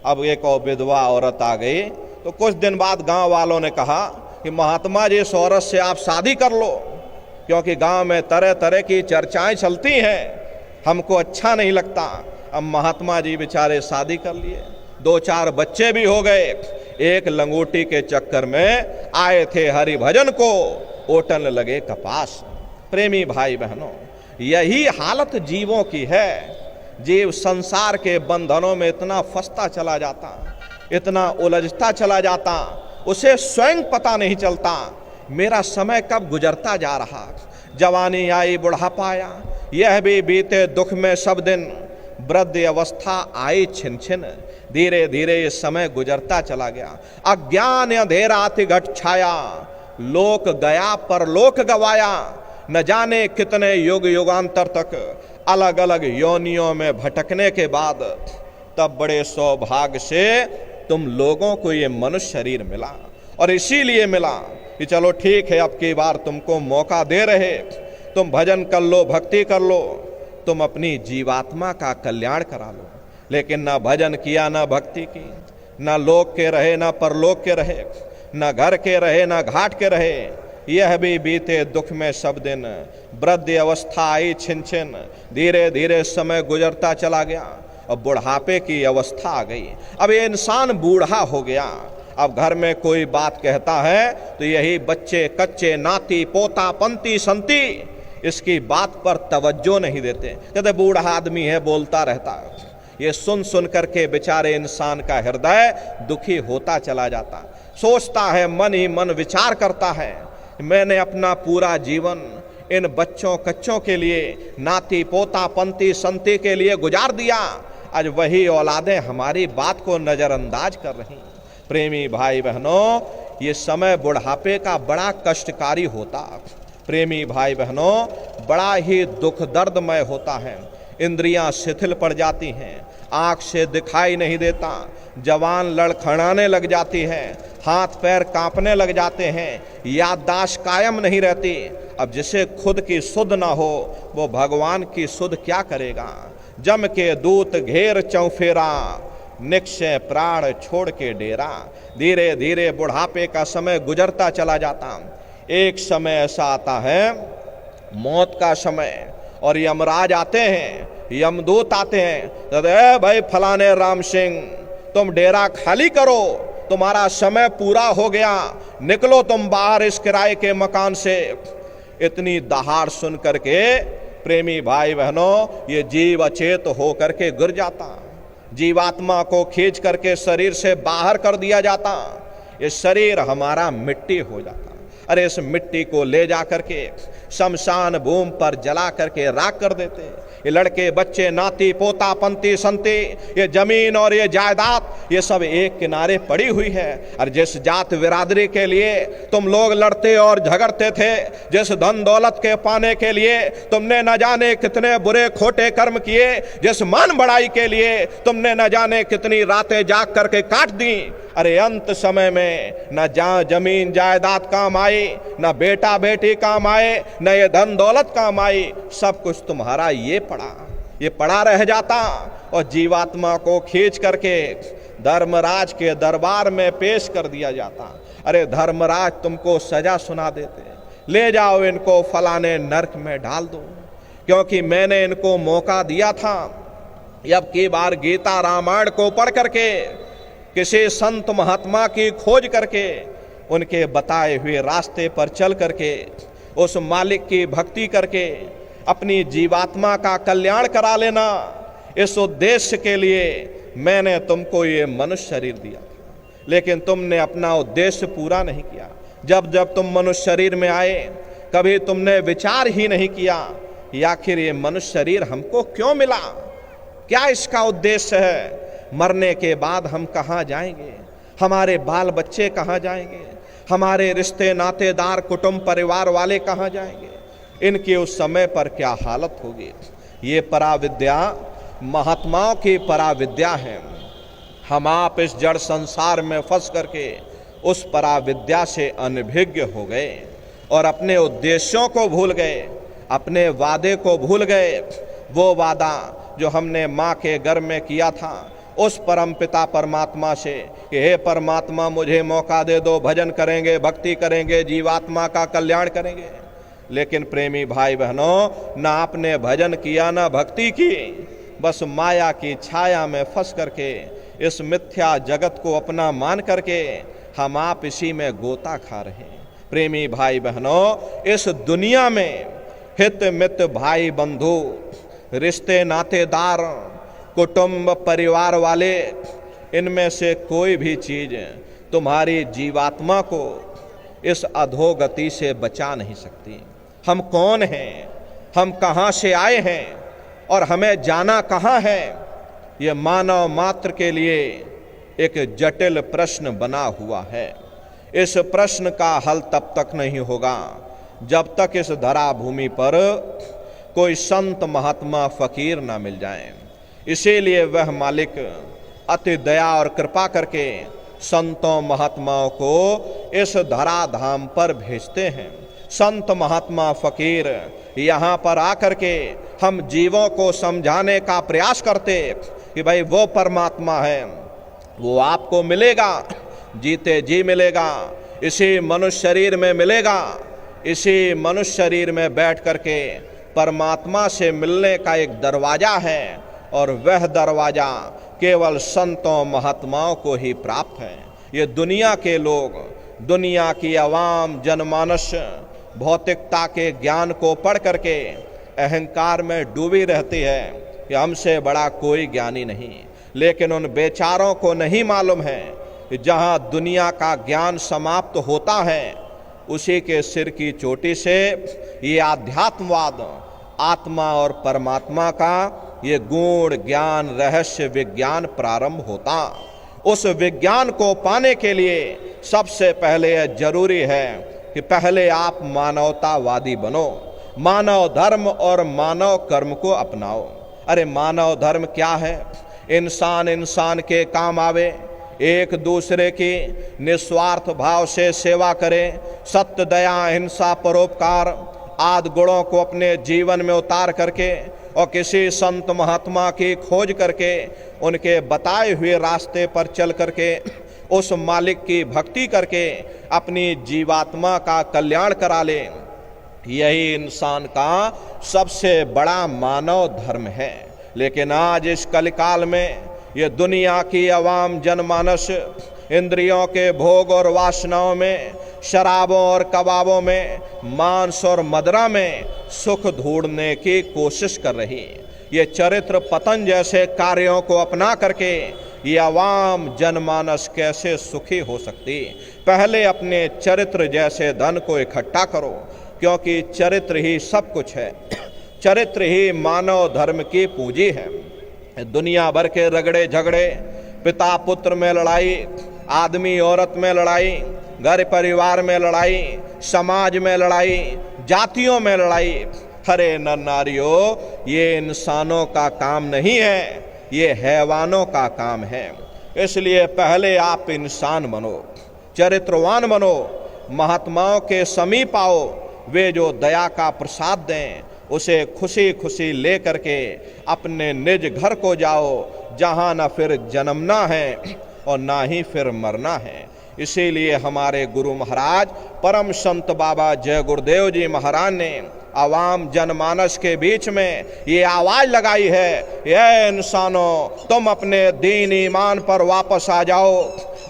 अब एक और विधवा औरत आ गई, तो कुछ दिन बाद गांव वालों ने कहा कि महात्मा जी इस औरत से आप शादी कर लो, क्योंकि गांव में तरह तरह की चर्चाएं चलती हैं, हमको अच्छा नहीं लगता। अब महात्मा जी बेचारे शादी कर लिए, 2-4 बच्चे भी हो गए। एक लंगोटी के चक्कर में आए थे हरि भजन को, ओटन लगे कपास। प्रेमी भाई बहनों, यही हालत जीवों की है। जीव संसार के बंधनों में इतना फंसता चला जाता, इतना उलझता चला जाता, उसे स्वयं पता नहीं चलता मेरा समय कब गुजरता जा रहा। जवानी आई बुढ़ापा आया, यह भी बीते दुख में सब दिन, वृद्ध अवस्था आई छिन छिन। धीरे धीरे ये समय गुजरता चला गया। अज्ञान अंधेरा अति घट छाया, लोक गया पर लोक गवाया। न जाने कितने युग युगांतर तक अलग अलग योनियों में भटकने के बाद तब बड़े सौभाग्य से तुम लोगों को ये मनुष्य शरीर मिला। और इसीलिए मिला कि चलो ठीक है, अब की बार तुमको मौका दे रहे, तुम भजन कर लो, भक्ति कर लो, तुम अपनी जीवात्मा का कल्याण करा लो। लेकिन ना भजन किया, ना भक्ति की, ना लोक के रहे, ना परलोक के रहे, ना घर के रहे, ना घाट के रहे। यह भी बीते दुख में सब दिन, वृद्ध अवस्था आई छिन छिन। धीरे धीरे समय गुजरता चला गया और बुढ़ापे की अवस्था आ गई। अब ये इंसान बूढ़ा हो गया। अब घर में कोई बात कहता है तो यही बच्चे कच्चे नाती पोता पंती संती इसकी बात पर तवज्जो नहीं देते, कहते बूढ़ा आदमी है बोलता रहता है। ये सुन सुन करके बेचारे इंसान का हृदय दुखी होता चला जाता, सोचता है, मन ही मन विचार करता है, मैंने अपना पूरा जीवन इन बच्चों कच्चों के लिए, नाती पोता पंती संती के लिए गुजार दिया, आज वही औलादें हमारी बात को नजरअंदाज कर रही। प्रेमी भाई बहनों, ये समय बुढ़ापे का बड़ा कष्टकारी होता। प्रेमी भाई बहनों, बड़ा ही दुख दर्दमय होता है। इंद्रियां शिथिल पड़ जाती हैं, आँख से दिखाई नहीं देता, जवान लड़खड़ाने लग जाती है, हाथ पैर कांपने लग जाते हैं, याददाश्त कायम नहीं रहती। अब जिसे खुद की सुध ना हो वो भगवान की सुध क्या करेगा। जम के दूत घेर चौफेरा, निक्षय प्राण छोड़ के डेरा। धीरे धीरे बुढ़ापे का समय गुजरता चला जाता। एक समय ऐसा आता है मौत का समय, और यमराज आते हैं, यमदूत आते हैं, तो भाई फलाने राम सिंह तुम डेरा खाली करो, तुम्हारा समय पूरा हो गया, निकलो तुम बाहर इस किराए के मकान से। इतनी दहाड़ सुन करके प्रेमी भाई बहनों, ये जीव अचेत हो करके गिर जाता, जीवात्मा को खींच करके शरीर से बाहर कर दिया जाता, ये शरीर हमारा मिट्टी हो जाता। अरे इस मिट्टी को ले जा करके शमशान भूमि पर जला करके राख कर देते। ये लड़के बच्चे नाती पोता पंती संती, ये जमीन और ये जायदाद, ये सब एक किनारे पड़ी हुई है। और जिस जात बिरादरी के लिए तुम लोग लड़ते और झगड़ते थे, जिस धन दौलत के पाने के लिए तुमने न जाने कितने बुरे खोटे कर्म किए, जिस मान बढ़ाई के लिए तुमने न जाने कितनी रातें जाग करके काट दी, अरे अंत समय में न जहाँ जमीन जायदाद काम आई, न बेटा बेटी काम आए, न ये धन दौलत काम आई, सब कुछ तुम्हारा ये पड़ा रह जाता। और जीवात्मा को खींच करके धर्मराज के दरबार में पेश कर दिया जाता। अरे धर्मराज तुमको सजा सुना देते, ले जाओ इनको फलाने नरक में डाल दो, क्योंकि मैंने इनको मौका दिया था। अब की बार गीता रामायण को पढ़ करके किसी संत महात्मा की खोज करके उनके बताए हुए रास्ते पर चल करके उस मालिक की भक्ति करके अपनी जीवात्मा का कल्याण करा लेना, इस उद्देश्य के लिए मैंने तुमको ये मनुष्य शरीर दिया था। लेकिन तुमने अपना उद्देश्य पूरा नहीं किया। जब जब तुम मनुष्य शरीर में आए, कभी तुमने विचार ही नहीं किया कि आखिर ये मनुष्य शरीर हमको क्यों मिला, क्या इसका उद्देश्य है, मरने के बाद हम कहाँ जाएंगे, हमारे बाल बच्चे कहाँ जाएंगे, हमारे रिश्ते नातेदार कुटुंब परिवार वाले कहाँ जाएंगे, इनकी उस समय पर क्या हालत होगी। ये पराविद्या महात्माओं की पराविद्या है। हम आप इस जड़ संसार में फंस करके उस पराविद्या से अनभिज्ञ हो गए और अपने उद्देश्यों को भूल गए, अपने वादे को भूल गए। वो वादा जो हमने माँ के गर्भ में किया था उस परमपिता परमात्मा से कि हे परमात्मा मुझे मौका दे दो, भजन करेंगे, भक्ति करेंगे, जीवात्मा का कल्याण करेंगे। लेकिन प्रेमी भाई बहनों, ना आपने भजन किया ना भक्ति की, बस माया की छाया में फंस करके इस मिथ्या जगत को अपना मान करके हम आप इसी में गोता खा रहे हैं। प्रेमी भाई बहनों, इस दुनिया में हित मित भाई बंधु, रिश्ते नातेदार, कुटुंब परिवार वाले, इनमें से कोई भी चीज तुम्हारी जीवात्मा को इस अधोगति से बचा नहीं सकती। हम कौन हैं, हम कहाँ से आए हैं और हमें जाना कहाँ है, ये मानव मात्र के लिए एक जटिल प्रश्न बना हुआ है। इस प्रश्न का हल तब तक नहीं होगा जब तक इस धरा भूमि पर कोई संत महात्मा फकीर ना मिल जाए। इसीलिए वह मालिक अति दया और कृपा करके संतों महात्माओं को इस धराधाम पर भेजते हैं। संत महात्मा फकीर यहाँ पर आकर के हम जीवों को समझाने का प्रयास करते कि भाई वो परमात्मा है, वो आपको मिलेगा, जीते जी मिलेगा, इसी मनुष्य शरीर में मिलेगा। इसी मनुष्य शरीर में बैठ करके परमात्मा से मिलने का एक दरवाजा है और वह दरवाजा केवल संतों महात्माओं को ही प्राप्त है। ये दुनिया के लोग, दुनिया की आवाम जनमानस भौतिकता के ज्ञान को पढ़ करके अहंकार में डूबी रहती है कि हमसे बड़ा कोई ज्ञानी नहीं। लेकिन उन बेचारों को नहीं मालूम है कि जहाँ दुनिया का ज्ञान समाप्त होता है उसी के सिर की चोटी से ये आध्यात्मवाद, आत्मा और परमात्मा का ये गुण ज्ञान रहस्य विज्ञान प्रारंभ होता। उस विज्ञान को पाने के लिए सबसे पहले यह जरूरी है कि पहले आप मानवतावादी बनो, मानव धर्म और मानव कर्म को अपनाओ। अरे मानव धर्म क्या है? इंसान इंसान के काम आवे, एक दूसरे की निस्वार्थ भाव से सेवा करे, सत्य दया अहिंसा परोपकार आदि गुणों को अपने जीवन में उतार करके और किसी संत महात्मा की खोज करके उनके बताए हुए रास्ते पर चल करके उस मालिक की भक्ति करके अपनी जीवात्मा का कल्याण करा ले। यही इंसान का सबसे बड़ा मानव धर्म है। लेकिन आज इस कलिकाल में ये दुनिया की आवाम जनमानस इंद्रियों के भोग और वासनाओं में, शराबों और कबाबों में, मांस और मदिरा में सुख ढूंढने की कोशिश कर रही। ये चरित्र पतन जैसे कार्यों को अपना करके ये आवाम जनमानस कैसे सुखी हो सकती? पहले अपने चरित्र जैसे धन को इकट्ठा करो, क्योंकि चरित्र ही सब कुछ है। चरित्र ही मानव धर्म की पूंजी है। दुनिया भर के रगड़े झगड़े, पिता पुत्र में लड़ाई, आदमी औरत में लड़ाई, घर परिवार में लड़ाई, समाज में लड़ाई, जातियों में लड़ाई, हरे नर नारियों, ये इंसानों का काम नहीं है, ये हैवानों का काम है। इसलिए पहले आप इंसान बनो, चरित्रवान बनो, महात्माओं के समीप आओ, वे जो दया का प्रसाद दें उसे खुशी खुशी ले करके अपने निज घर को जाओ, जहाँ न फिर जन्मना है और ना ही फिर मरना है। इसीलिए हमारे गुरु महाराज परम संत बाबा जय गुरुदेव जी महाराज ने आवाम जनमानस के बीच में ये आवाज लगाई है, ये इंसानों तुम अपने दीन ईमान पर वापस आ जाओ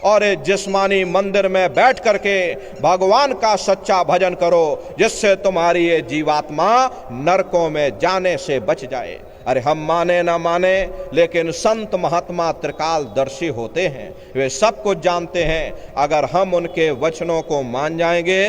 और जिस्मानी मंदिर में बैठ करके भगवान का सच्चा भजन करो, जिससे तुम्हारी ये जीवात्मा नरकों में जाने से बच जाए। अरे हम माने ना माने, लेकिन संत महात्मा त्रिकालदर्शी होते हैं, वे सब कुछ जानते हैं। अगर हम उनके वचनों को मान जाएंगे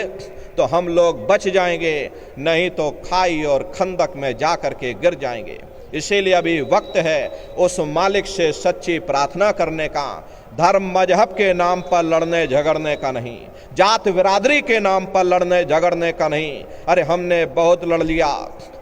तो हम लोग बच जाएंगे, नहीं तो खाई और खंदक में जा कर के गिर जाएंगे। इसीलिए अभी वक्त है उस मालिक से सच्ची प्रार्थना करने का, धर्म मजहब के नाम पर लड़ने झगड़ने का नहीं, जात बिरादरी के नाम पर लड़ने झगड़ने का नहीं। अरे हमने बहुत लड़ लिया,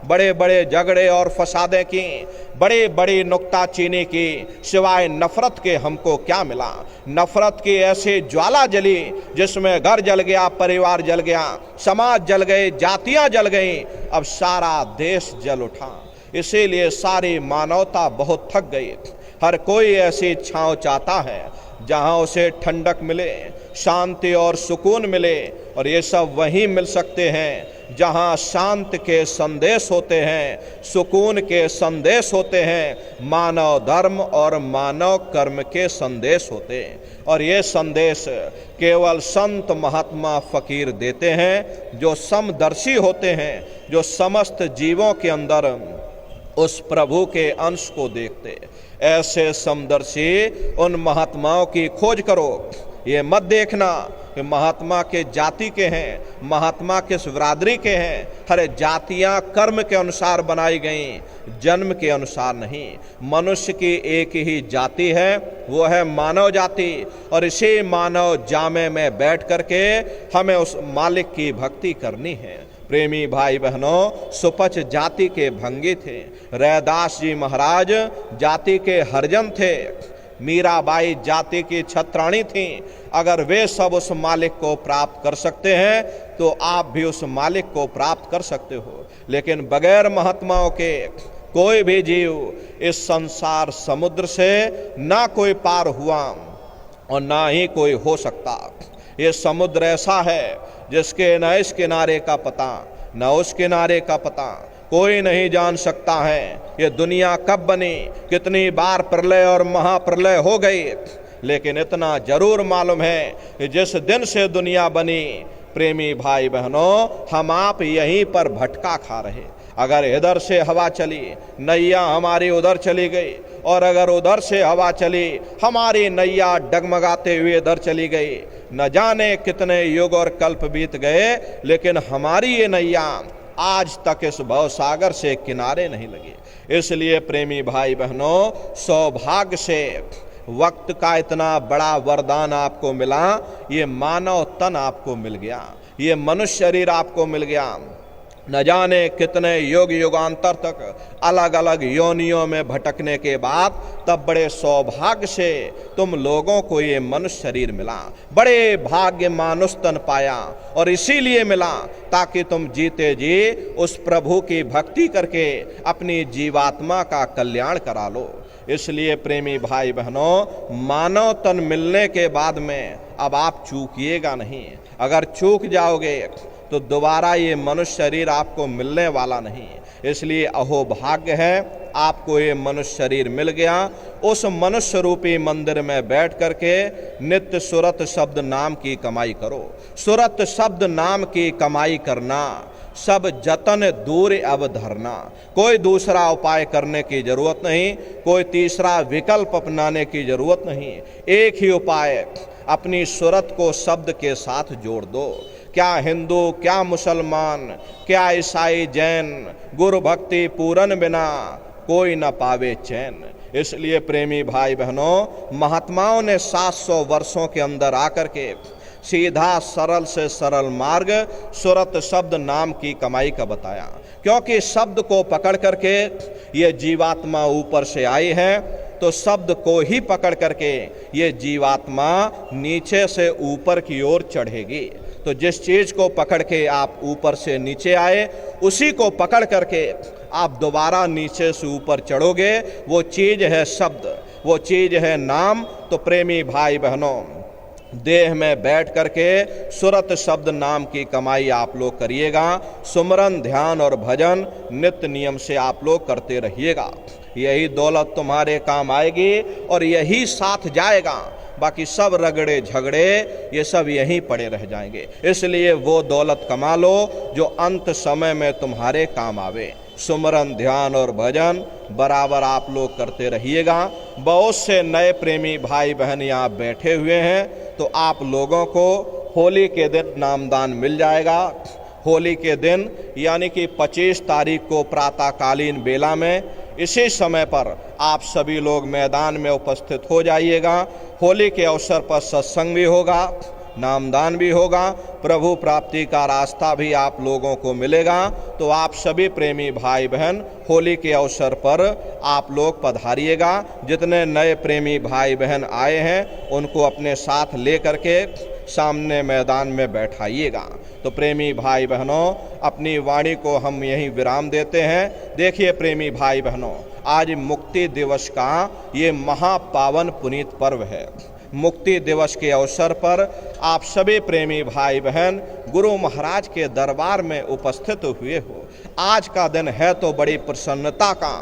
बड़े बड़े झगड़े और फसादें की, बड़ी बड़ी नुक्ताचीनी की, सिवाय नफरत के हमको क्या मिला। नफरत की ऐसी ज्वाला जली जिसमें घर जल गया, परिवार जल गया, समाज जल गए, जातियां जल गई, अब सारा देश जल उठा। इसीलिए सारी मानवता बहुत थक गई। हर कोई ऐसी छांव चाहता है जहां उसे ठंडक मिले, शांति और सुकून मिले, और ये सब वहीं मिल सकते हैं जहां शांत के संदेश होते हैं, सुकून के संदेश होते हैं, मानव धर्म और मानव कर्म के संदेश होते हैं। और ये संदेश केवल संत महात्मा फकीर देते हैं, जो समदर्शी होते हैं, जो समस्त जीवों के अंदर उस प्रभु के अंश को देखते। ऐसे समदर्शी उन महात्माओं की खोज करो। ये मत देखना कि महात्मा के जाति के हैं, महात्मा किस बिरादरी के हैं। हर जातियां कर्म के अनुसार बनाई गई, जन्म के अनुसार नहीं। मनुष्य की एक ही जाति है, वो है मानव जाति, और इसी मानव जामे में बैठ करके हमें उस मालिक की भक्ति करनी है। प्रेमी भाई बहनों, सुपच जाति के भंगी थे, रैदास जी महाराज जाति के हरजन थे, मीराबाई जाति की छत्राणी थी। अगर वे सब उस मालिक को प्राप्त कर सकते हैं तो आप भी उस मालिक को प्राप्त कर सकते हो। लेकिन बगैर महात्माओं के कोई भी जीव इस संसार समुद्र से ना कोई पार हुआ और ना ही कोई हो सकता। ये समुद्र ऐसा है जिसके न इस किनारे का पता न उस किनारे का पता, कोई नहीं जान सकता है ये दुनिया कब बनी, कितनी बार प्रलय और महाप्रलय हो गई। लेकिन इतना जरूर मालूम है कि जिस दिन से दुनिया बनी, प्रेमी भाई बहनों, हम आप यहीं पर भटका खा रहे। अगर इधर से हवा चली, नैया हमारी उधर चली गई, और अगर उधर से हवा चली, हमारी नैया डगमगाते हुए इधर चली गई। न जाने कितने युग और कल्प बीत गए, लेकिन हमारी ये नैया आज तक इस भवसागर से किनारे नहीं लगी। इसलिए प्रेमी भाई बहनों, सौभाग्य से वक्त का इतना बड़ा वरदान आपको मिला, ये मानव तन आपको मिल गया, ये मनुष्य शरीर आपको मिल गया। न जाने कितने युग युगांतर तक अलग अलग योनियों में भटकने के बाद तब बड़े सौभाग्य से तुम लोगों को ये मनुष्य शरीर मिला, बड़े भाग्य मानुष तन पाया। और इसीलिए मिला ताकि तुम जीते जी उस प्रभु की भक्ति करके अपनी जीवात्मा का कल्याण करा लो। इसलिए प्रेमी भाई बहनों, मानव तन मिलने के बाद में अब आप चूकिएगा नहीं। अगर चूक जाओगे तो दोबारा ये मनुष्य शरीर आपको मिलने वाला नहीं। इसलिए अहोभाग्य है आपको ये मनुष्य शरीर मिल गया। उस मनुष्य रूपी मंदिर में बैठ करके नित्य सुरत शब्द नाम की कमाई करो। सुरत शब्द नाम की कमाई करना, सब जतन दूर अब धरना। कोई दूसरा उपाय करने की जरूरत नहीं, कोई तीसरा विकल्प अपनाने की जरूरत नहीं। एक ही उपाय, अपनी सुरत को शब्द के साथ जोड़ दो। क्या हिंदू, क्या मुसलमान, क्या ईसाई, जैन, गुरु भक्ति पूरन बिना कोई न पावे चैन। इसलिए प्रेमी भाई बहनों, महात्माओं ने 700 वर्षों के अंदर आकर के सीधा सरल से सरल मार्ग सुरत शब्द नाम की कमाई का बताया। क्योंकि शब्द को पकड़ करके ये जीवात्मा ऊपर से आई है, तो शब्द को ही पकड़ करके ये जीवात्मा नीचे से ऊपर की ओर चढ़ेगी। तो जिस चीज़ को पकड़ के आप ऊपर से नीचे आए, उसी को पकड़ करके आप दोबारा नीचे से ऊपर चढ़ोगे। वो चीज़ है शब्द, वो चीज़ है नाम। तो प्रेमी भाई बहनों, देह में बैठ करके सुरत शब्द नाम की कमाई आप लोग करिएगा। सुमरन, ध्यान और भजन नित्य नियम से आप लोग करते रहिएगा। यही दौलत तुम्हारे काम आएगी और यही साथ जाएगा। बाकी सब रगड़े झगड़े ये सब यहीं पड़े रह जाएंगे। इसलिए वो दौलत कमा लो जो अंत समय में तुम्हारे काम आवे। सुमरन, ध्यान और भजन बराबर आप लोग करते रहिएगा। बहुत से नए प्रेमी भाई बहन यहाँ बैठे हुए हैं, तो आप लोगों को होली के दिन नामदान मिल जाएगा। होली के दिन यानी कि 25 तारीख को प्रातःकालीन बेला में इसी समय पर आप सभी लोग मैदान में उपस्थित हो जाइएगा। होली के अवसर पर सत्संग भी होगा, नामदान भी होगा, प्रभु प्राप्ति का रास्ता भी आप लोगों को मिलेगा। तो आप सभी प्रेमी भाई बहन होली के अवसर पर आप लोग पधारिएगा। जितने नए प्रेमी भाई बहन आए हैं उनको अपने साथ ले करके सामने मैदान में बैठाइएगा। तो प्रेमी भाई बहनों, अपनी वाणी को हम यहीं विराम देते हैं। देखिए प्रेमी भाई बहनों, आज मुक्ति दिवस का ये महापावन पुनीत पर्व है। मुक्ति दिवस के अवसर पर आप सभी प्रेमी भाई बहन गुरु महाराज के दरबार में उपस्थित हुए हो। आज का दिन है तो बड़ी प्रसन्नता का,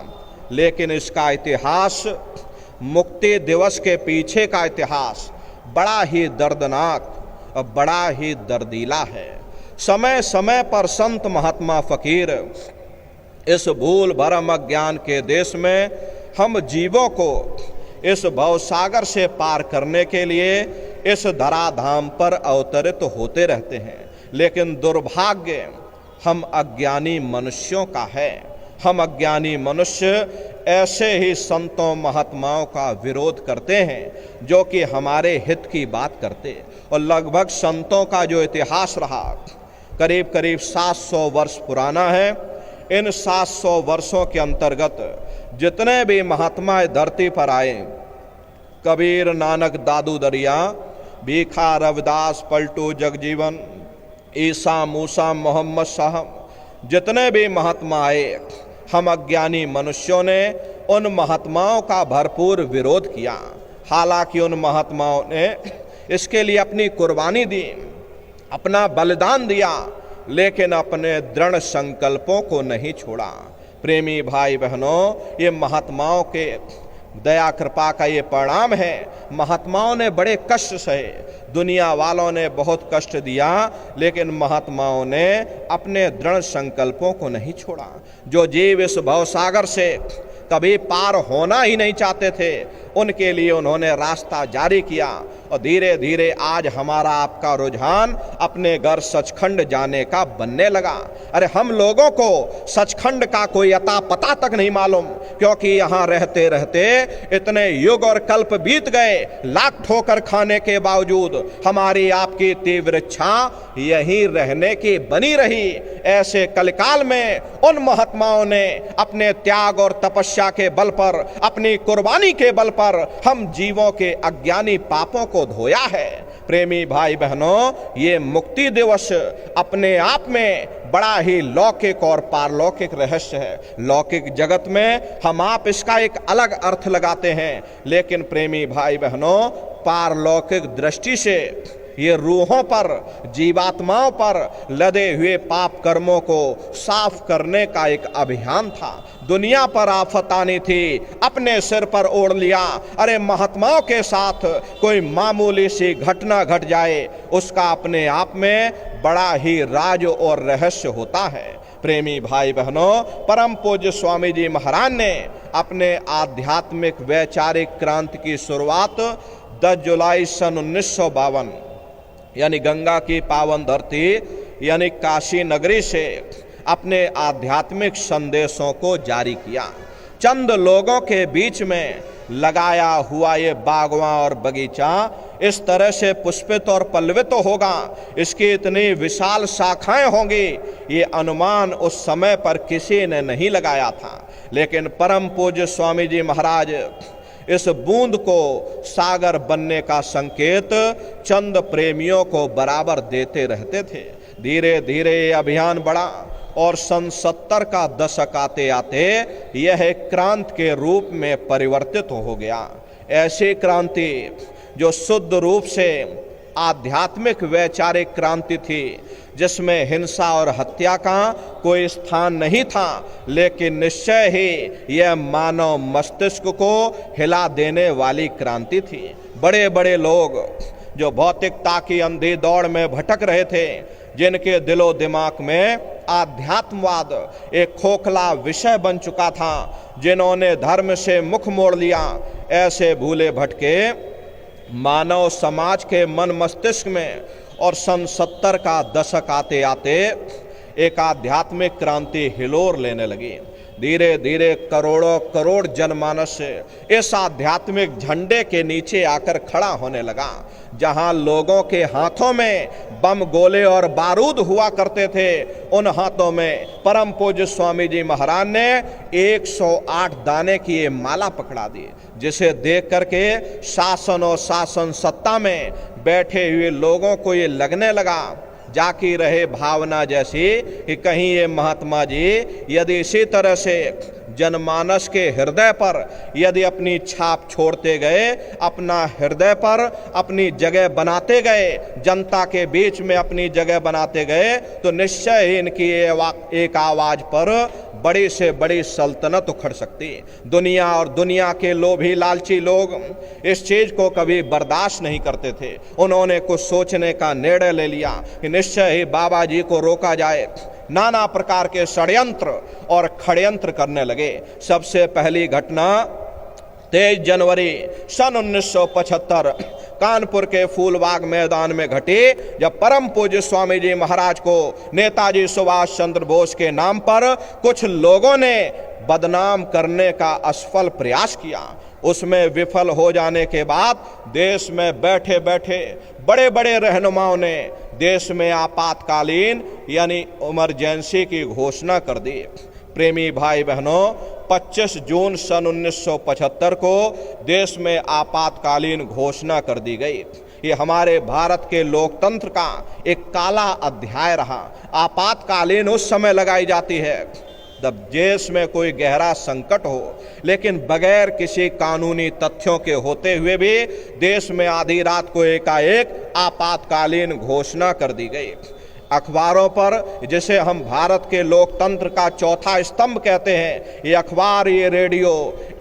लेकिन इसका इतिहास, मुक्ति दिवस के पीछे का इतिहास बड़ा ही दर्दनाक और बड़ा ही दर्दीला है। समय समय पर संत महात्मा फकीर इस भूल भरम अज्ञान के देश में हम जीवों को इस भवसागर से पार करने के लिए इस धराधाम पर अवतरित होते रहते हैं। लेकिन दुर्भाग्य हम अज्ञानी मनुष्यों का है। हम अज्ञानी मनुष्य ऐसे ही संतों महात्माओं का विरोध करते हैं जो कि हमारे हित की बात करते। और लगभग संतों का जो इतिहास रहा करीब करीब 700 वर्ष पुराना है। इन 700 वर्षों के अंतर्गत जितने भी महात्मा धरती पर आए, कबीर, नानक, दादू दरिया, भीखा, रविदास, पलटू, जगजीवन, ईसा, मूसा, मोहम्मद साहब, जितने भी महात्मा आए, हम अज्ञानी मनुष्यों ने उन महात्माओं का भरपूर विरोध किया। हालांकि उन महात्माओं ने इसके लिए अपनी कुर्बानी दी, अपना बलिदान दिया, लेकिन अपने दृढ़ संकल्पों को नहीं छोड़ा। प्रेमी भाई बहनों, ये महात्माओं के दया कृपा का ये परिणाम है। महात्माओं ने बड़े कष्ट सहे, दुनिया वालों ने बहुत कष्ट दिया, लेकिन महात्माओं ने अपने दृढ़ संकल्पों को नहीं छोड़ा। जो जीव इस भवसागर से कभी पार होना ही नहीं चाहते थे, उनके लिए उन्होंने रास्ता जारी किया। और धीरे धीरे आज हमारा आपका रुझान अपने घर सचखंड जाने का बनने लगा। अरे हम लोगों को सचखंड का कोई अता पता तक नहीं मालूम, क्योंकि यहाँ रहते रहते इतने युग और कल्प बीत गए। लाख ठोकर खाने के बावजूद हमारी आपकी तीव्र इच्छा यहीं रहने की बनी रही। ऐसे कलकाल में उन महात्माओं ने अपने त्याग और तपस्या के बल पर, अपनी कुर्बानी के बल पर हम जीवों के अज्ञानी पापों को धोया है। प्रेमी भाई बहनों, ये मुक्ति दिवस अपने आप में बड़ा ही लौकिक और पारलौकिक रहस्य है। लौकिक जगत में हम आप इसका एक अलग अर्थ लगाते हैं, लेकिन प्रेमी भाई बहनों, पारलौकिक दृष्टि से ये रूहों पर, जीवात्माओं पर लदे हुए पाप कर्मों को साफ करने का एक अभियान था। दुनिया पर आफत आनी थी, अपने सिर पर ओढ़ लिया। अरे महात्माओं के साथ कोई मामूली सी घटना घट जाए, उसका अपने आप में बड़ा ही राज और रहस्य होता है। प्रेमी भाई बहनों, परम पूज्य स्वामी जी महाराज ने अपने आध्यात्मिक वैचारिक क्रांति की शुरुआत 10 जुलाई सन 1952 यानी गंगा की पावन धरती यानी काशी नगरी से अपने आध्यात्मिक संदेशों को जारी किया। चंद लोगों के बीच में लगाया हुआ ये बागवां और बगीचा इस तरह से पुष्पित और पल्लवित होगा, इसकी इतनी विशाल शाखाएं होंगी, ये अनुमान उस समय पर किसी ने नहीं लगाया था। लेकिन परम पूज्य स्वामी जी महाराज इस बूंद को सागर बनने का संकेत चंद प्रेमियों को बराबर देते रहते थे। धीरे धीरे ये अभियान बढ़ा और सन 70 का दशक आते आते यह क्रांति के रूप में परिवर्तित हो गया। ऐसी क्रांति जो शुद्ध रूप से आध्यात्मिक वैचारिक क्रांति थी जिसमें हिंसा और हत्या का कोई स्थान नहीं था, लेकिन निश्चय ही यह मानव मस्तिष्क को हिला देने वाली क्रांति थी। बड़े बड़े लोग जो भौतिकता की अंधी दौड़ में भटक रहे थे, जिनके दिलो दिमाग में आध्यात्मवाद एक खोखला विषय बन चुका था, जिन्होंने धर्म से मुख मोड़ लिया, ऐसे भूले भटके मानव समाज के मन मस्तिष्क में और सन 70 का दशक आते आते एक आध्यात्मिक क्रांति हिलोर लेने लगी। धीरे धीरे करोड़ों करोड़ जनमानस इस आध्यात्मिक झंडे के नीचे आकर खड़ा होने लगा। जहां लोगों के हाथों में बम गोले और बारूद हुआ करते थे, उन हाथों में परम पूज्य स्वामी जी महाराज ने 108 दाने की ये माला पकड़ा दी, जिसे देख करके शासन और शासन सत्ता में बैठे हुए लोगों को ये लगने लगा जाकी रहे भावना जैसी कि कहीं ये महात्मा जी यदि इसी तरह से जनमानस के हृदय पर यदि अपनी छाप छोड़ते गए, अपना हृदय पर अपनी जगह बनाते गए, जनता के बीच में अपनी जगह बनाते गए, तो निश्चय ही इनकी एक आवाज पर बड़ी से बड़ी सल्तनत उखड़ सकती। दुनिया और दुनिया के लोभी लालची लोग इस चीज को कभी बर्दाश्त नहीं करते थे। उन्होंने कुछ सोचने का निर्णय ले लिया कि निश्चय ही बाबा जी को रोका जाए। नाना प्रकार के षड्यंत्र और खड़यंत्र करने लगे। सबसे पहली घटना 23 जनवरी सन 1975 कानपुर के फूलबाग मैदान में घटी, जब परम पूज्य स्वामी जी महाराज को नेताजी सुभाष चंद्र बोस के नाम पर कुछ लोगों ने बदनाम करने का असफल प्रयास किया। उसमें विफल हो जाने के बाद देश में बैठे बैठे बड़े बड़े रहनुमाओं ने देश में आपातकालीन यानी इमरजेंसी की घोषणा कर दी। प्रेमी भाई बहनों, 25 जून सन 1975 को देश में आपातकालीन घोषणा कर दी गई। ये हमारे भारत के लोकतंत्र का एक काला अध्याय रहा। आपातकालीन उस समय लगाई जाती है जब देश में कोई गहरा संकट हो, लेकिन बगैर किसी कानूनी तथ्यों के होते हुए भी देश में आधी रात को एकाएक आपातकालीन घोषणा कर दी गई। अखबारों पर, जिसे हम भारत के लोकतंत्र का चौथा स्तंभ कहते हैं, ये अखबार, ये रेडियो,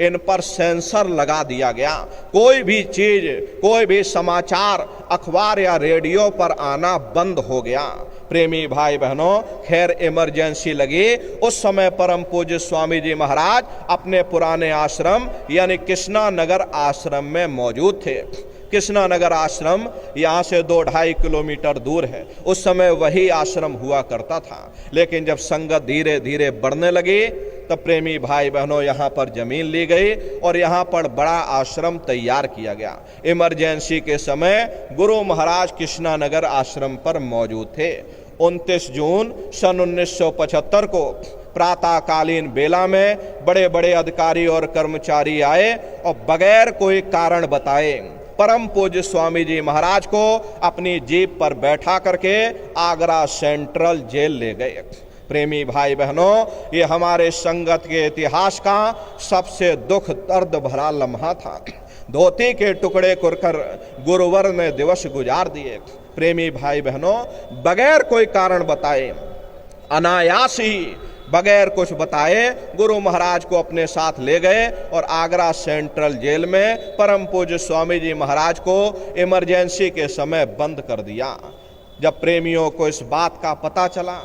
इन पर सेंसर लगा दिया गया। कोई भी चीज, कोई भी समाचार अखबार या रेडियो पर आना बंद हो गया। प्रेमी भाई बहनों, खैर इमरजेंसी लगी। उस समय परम पूज्य स्वामी जी महाराज अपने पुराने आश्रम यानी कृष्णा नगर आश्रम में मौजूद थे। कृष्णा नगर आश्रम यहाँ से 2-2.5 किलोमीटर दूर है। उस समय वही आश्रम हुआ करता था, लेकिन जब संगत धीरे धीरे बढ़ने लगी तब प्रेमी भाई बहनों यहाँ पर जमीन ली गई और यहाँ पर बड़ा आश्रम तैयार किया गया। इमरजेंसी के समय गुरु महाराज कृष्णा नगर आश्रम पर मौजूद थे। 29 जून सन 1975 को प्रातःकालीन बेला में बड़े बड़े अधिकारी और कर्मचारी आए और बगैर कोई कारण बताए परम पूज्य स्वामी जी महाराज को अपनी जीप पर बैठा करके आगरा सेंट्रल जेल ले गए। प्रेमी भाई बहनों, ये हमारे संगत के इतिहास का सबसे दुख दर्द भरा लम्हा था। धोती के टुकड़े कुरकर गुरुवर ने दिवस गुजार दिए। प्रेमी भाई बहनों, बगैर कोई कारण बताए, अनायास ही बगैर कुछ बताए गुरु महाराज को अपने साथ ले गए और आगरा सेंट्रल जेल में परम पूज्य स्वामी जी महाराज को इमरजेंसी के समय बंद कर दिया। जब प्रेमियों को इस बात का पता चला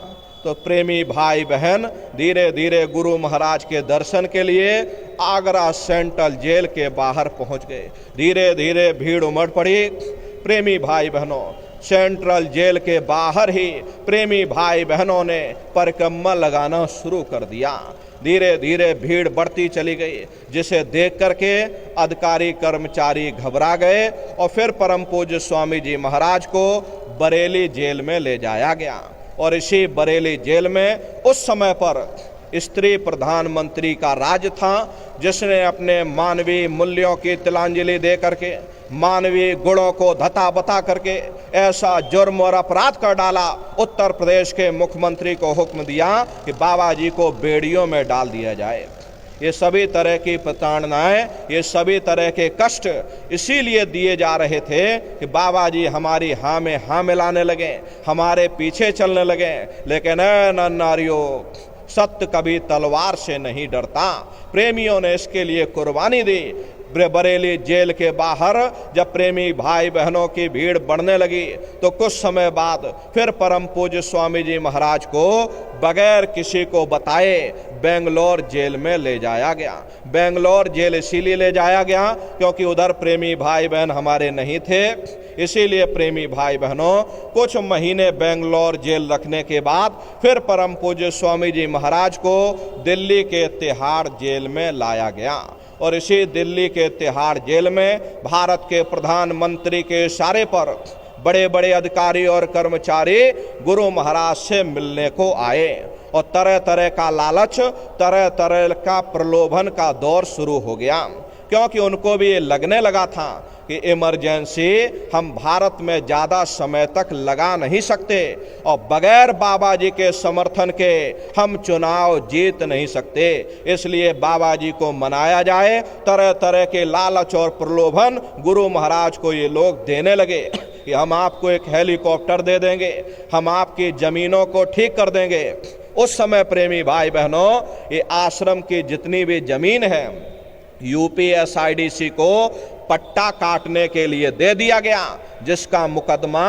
तो प्रेमी भाई बहन धीरे धीरे गुरु महाराज के दर्शन के लिए आगरा सेंट्रल जेल के बाहर पहुंच गए। धीरे धीरे भीड़ उमड़ पड़ी। प्रेमी भाई बहनों, सेंट्रल जेल के बाहर ही प्रेमी भाई बहनों ने परिक्रमा लगाना शुरू कर दिया। धीरे धीरे भीड़ बढ़ती चली गई, जिसे देख करके अधिकारी कर्मचारी घबरा गए और फिर परम पूज्य स्वामी जी महाराज को बरेली जेल में ले जाया गया। और इसी बरेली जेल में उस समय पर स्त्री प्रधानमंत्री का राज था, जिसने अपने मानवीय मूल्यों की तिलांजलि दे करके, मानवीय गुणों को धता बता करके ऐसा जुर्म और अपराध कर डाला। उत्तर प्रदेश के मुख्यमंत्री को हुक्म दिया कि बाबा जी को बेड़ियों में डाल दिया जाए। ये सभी तरह की प्रताड़नाएं, ये सभी तरह के कष्ट इसीलिए दिए जा रहे थे कि बाबा जी हमारी हाँ में हाँ मिलाने लगे, हमारे पीछे चलने लगे। लेकिन नर नारियों, सत्य कभी तलवार से नहीं डरता। प्रेमियों ने इसके लिए कुर्बानी दी। बरेली जेल के बाहर जब प्रेमी भाई बहनों की भीड़ बढ़ने लगी तो कुछ समय बाद फिर परम पूज्य स्वामी जी महाराज को बगैर किसी को बताए बेंगलोर जेल में ले जाया गया। बेंगलोर जेल इसीलिए ले जाया गया क्योंकि उधर प्रेमी भाई बहन हमारे नहीं थे। इसीलिए प्रेमी भाई बहनों, कुछ महीने बेंगलोर जेल रखने के बाद फिर परम पूज्य स्वामी जी महाराज को दिल्ली के तिहाड़ जेल में लाया गया। और इसी दिल्ली के तिहाड़ जेल में भारत के प्रधानमंत्री के इशारे पर बड़े बड़े अधिकारी और कर्मचारी गुरु महाराज से मिलने को आए और तरह तरह का लालच, तरह तरह का प्रलोभन का दौर शुरू हो गया। क्योंकि उनको भी ये लगने लगा था कि इमरजेंसी हम भारत में ज़्यादा समय तक लगा नहीं सकते और बगैर बाबा जी के समर्थन के हम चुनाव जीत नहीं सकते। इसलिए बाबा जी को मनाया जाए। तरह तरह के लालच और प्रलोभन गुरु महाराज को ये लोग देने लगे कि हम आपको एक हेलीकॉप्टर दे देंगे, हम आपकी ज़मीनों को ठीक कर देंगे। उस समय प्रेमी भाई बहनों, ये आश्रम की जितनी भी ज़मीन है यूपीएसआईडीसी को पट्टा काटने के लिए दे दिया गया, जिसका मुकदमा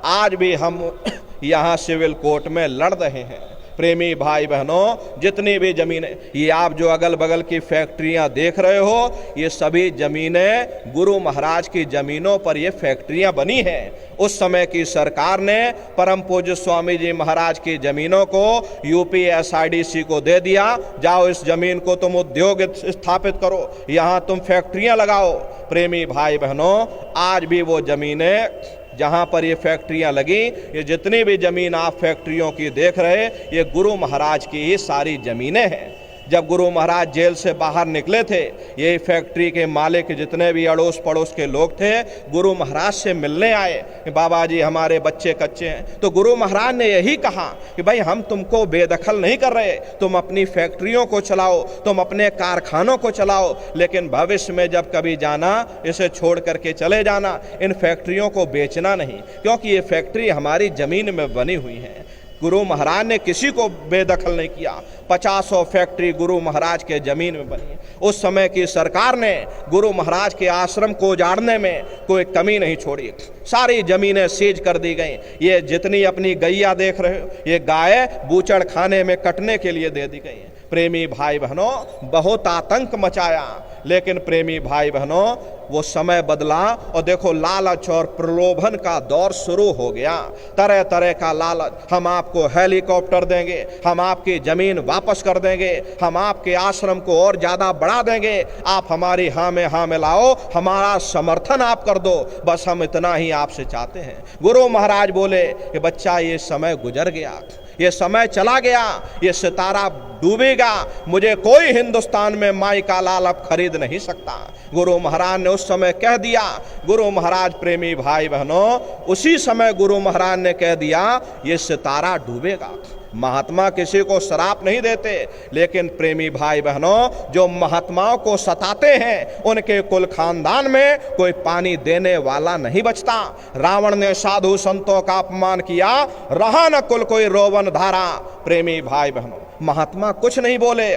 आज भी हम यहाँ सिविल कोर्ट में लड़ रहे हैं। प्रेमी भाई बहनों, जितनी भी ज़मीनें, ये आप जो अगल बगल की फैक्ट्रियाँ देख रहे हो, ये सभी ज़मीनें गुरु महाराज की ज़मीनों पर ये फैक्ट्रियाँ बनी हैं। उस समय की सरकार ने परम पूज्य स्वामी जी महाराज की ज़मीनों को यूपीएसआईडीसी को दे दिया। जाओ इस ज़मीन को तुम उद्योग स्थापित करो, यहाँ तुम फैक्ट्रियाँ लगाओ। प्रेमी भाई बहनों, आज भी वो ज़मीनें जहाँ पर ये फैक्ट्रियाँ लगी, ये जितनी भी ज़मीन आप फैक्ट्रियों की देख रहे, ये गुरु महाराज की ही सारी ज़मीनें हैं। जब गुरु महाराज जेल से बाहर निकले थे, ये फैक्ट्री के मालिक जितने भी अड़ोस पड़ोस के लोग थे गुरु महाराज से मिलने आए कि बाबा जी हमारे बच्चे कच्चे हैं। तो गुरु महाराज ने यही कहा कि भाई हम तुमको बेदखल नहीं कर रहे, तुम अपनी फैक्ट्रियों को चलाओ, तुम अपने कारखानों को चलाओ, लेकिन भविष्य में जब कभी जाना इसे छोड़ करके चले जाना, इन फैक्ट्रियों को बेचना नहीं, क्योंकि ये फैक्ट्री हमारी ज़मीन में बनी हुई है। गुरु महाराज ने किसी को बेदखल नहीं किया। 50 फैक्ट्री गुरु महाराज के ज़मीन में बनी है। उस समय की सरकार ने गुरु महाराज के आश्रम को उजाड़ने में कोई कमी नहीं छोड़ी, सारी ज़मीनें सीज कर दी गई। ये जितनी अपनी गैया देख रहे हो, ये गाय बूचड़ खाने में कटने के लिए दे दी गई है। प्रेमी भाई बहनों, बहुत आतंक मचाया, लेकिन प्रेमी भाई बहनों वो समय बदला और देखो लालच और प्रलोभन का दौर शुरू हो गया। तरह तरह का लालच, हम आपको हेलीकॉप्टर देंगे, हम आपकी ज़मीन वापस कर देंगे, हम आपके आश्रम को और ज़्यादा बढ़ा देंगे, आप हमारी हाँ में हाँ मिलाओ, हमारा समर्थन आप कर दो, बस हम इतना ही आपसे चाहते हैं। गुरु महाराज बोले कि बच्चा ये समय गुजर गया, ये समय चला गया, ये सितारा डूबेगा, मुझे कोई हिंदुस्तान में माई का लाल अब खरीद नहीं सकता। गुरु महाराज ने उस समय कह दिया। गुरु महाराज, प्रेमी भाई बहनों, उसी समय गुरु महाराज ने कह दिया ये सितारा डूबेगा। महात्मा किसी को श्राप नहीं देते, लेकिन प्रेमी भाई बहनों, जो महात्माओं को सताते हैं उनके कुल खानदान में कोई पानी देने वाला नहीं बचता। रावण ने साधु संतों का अपमान किया, रहा न कुल कोई रोवन धारा। प्रेमी भाई बहनों, महात्मा कुछ नहीं बोले,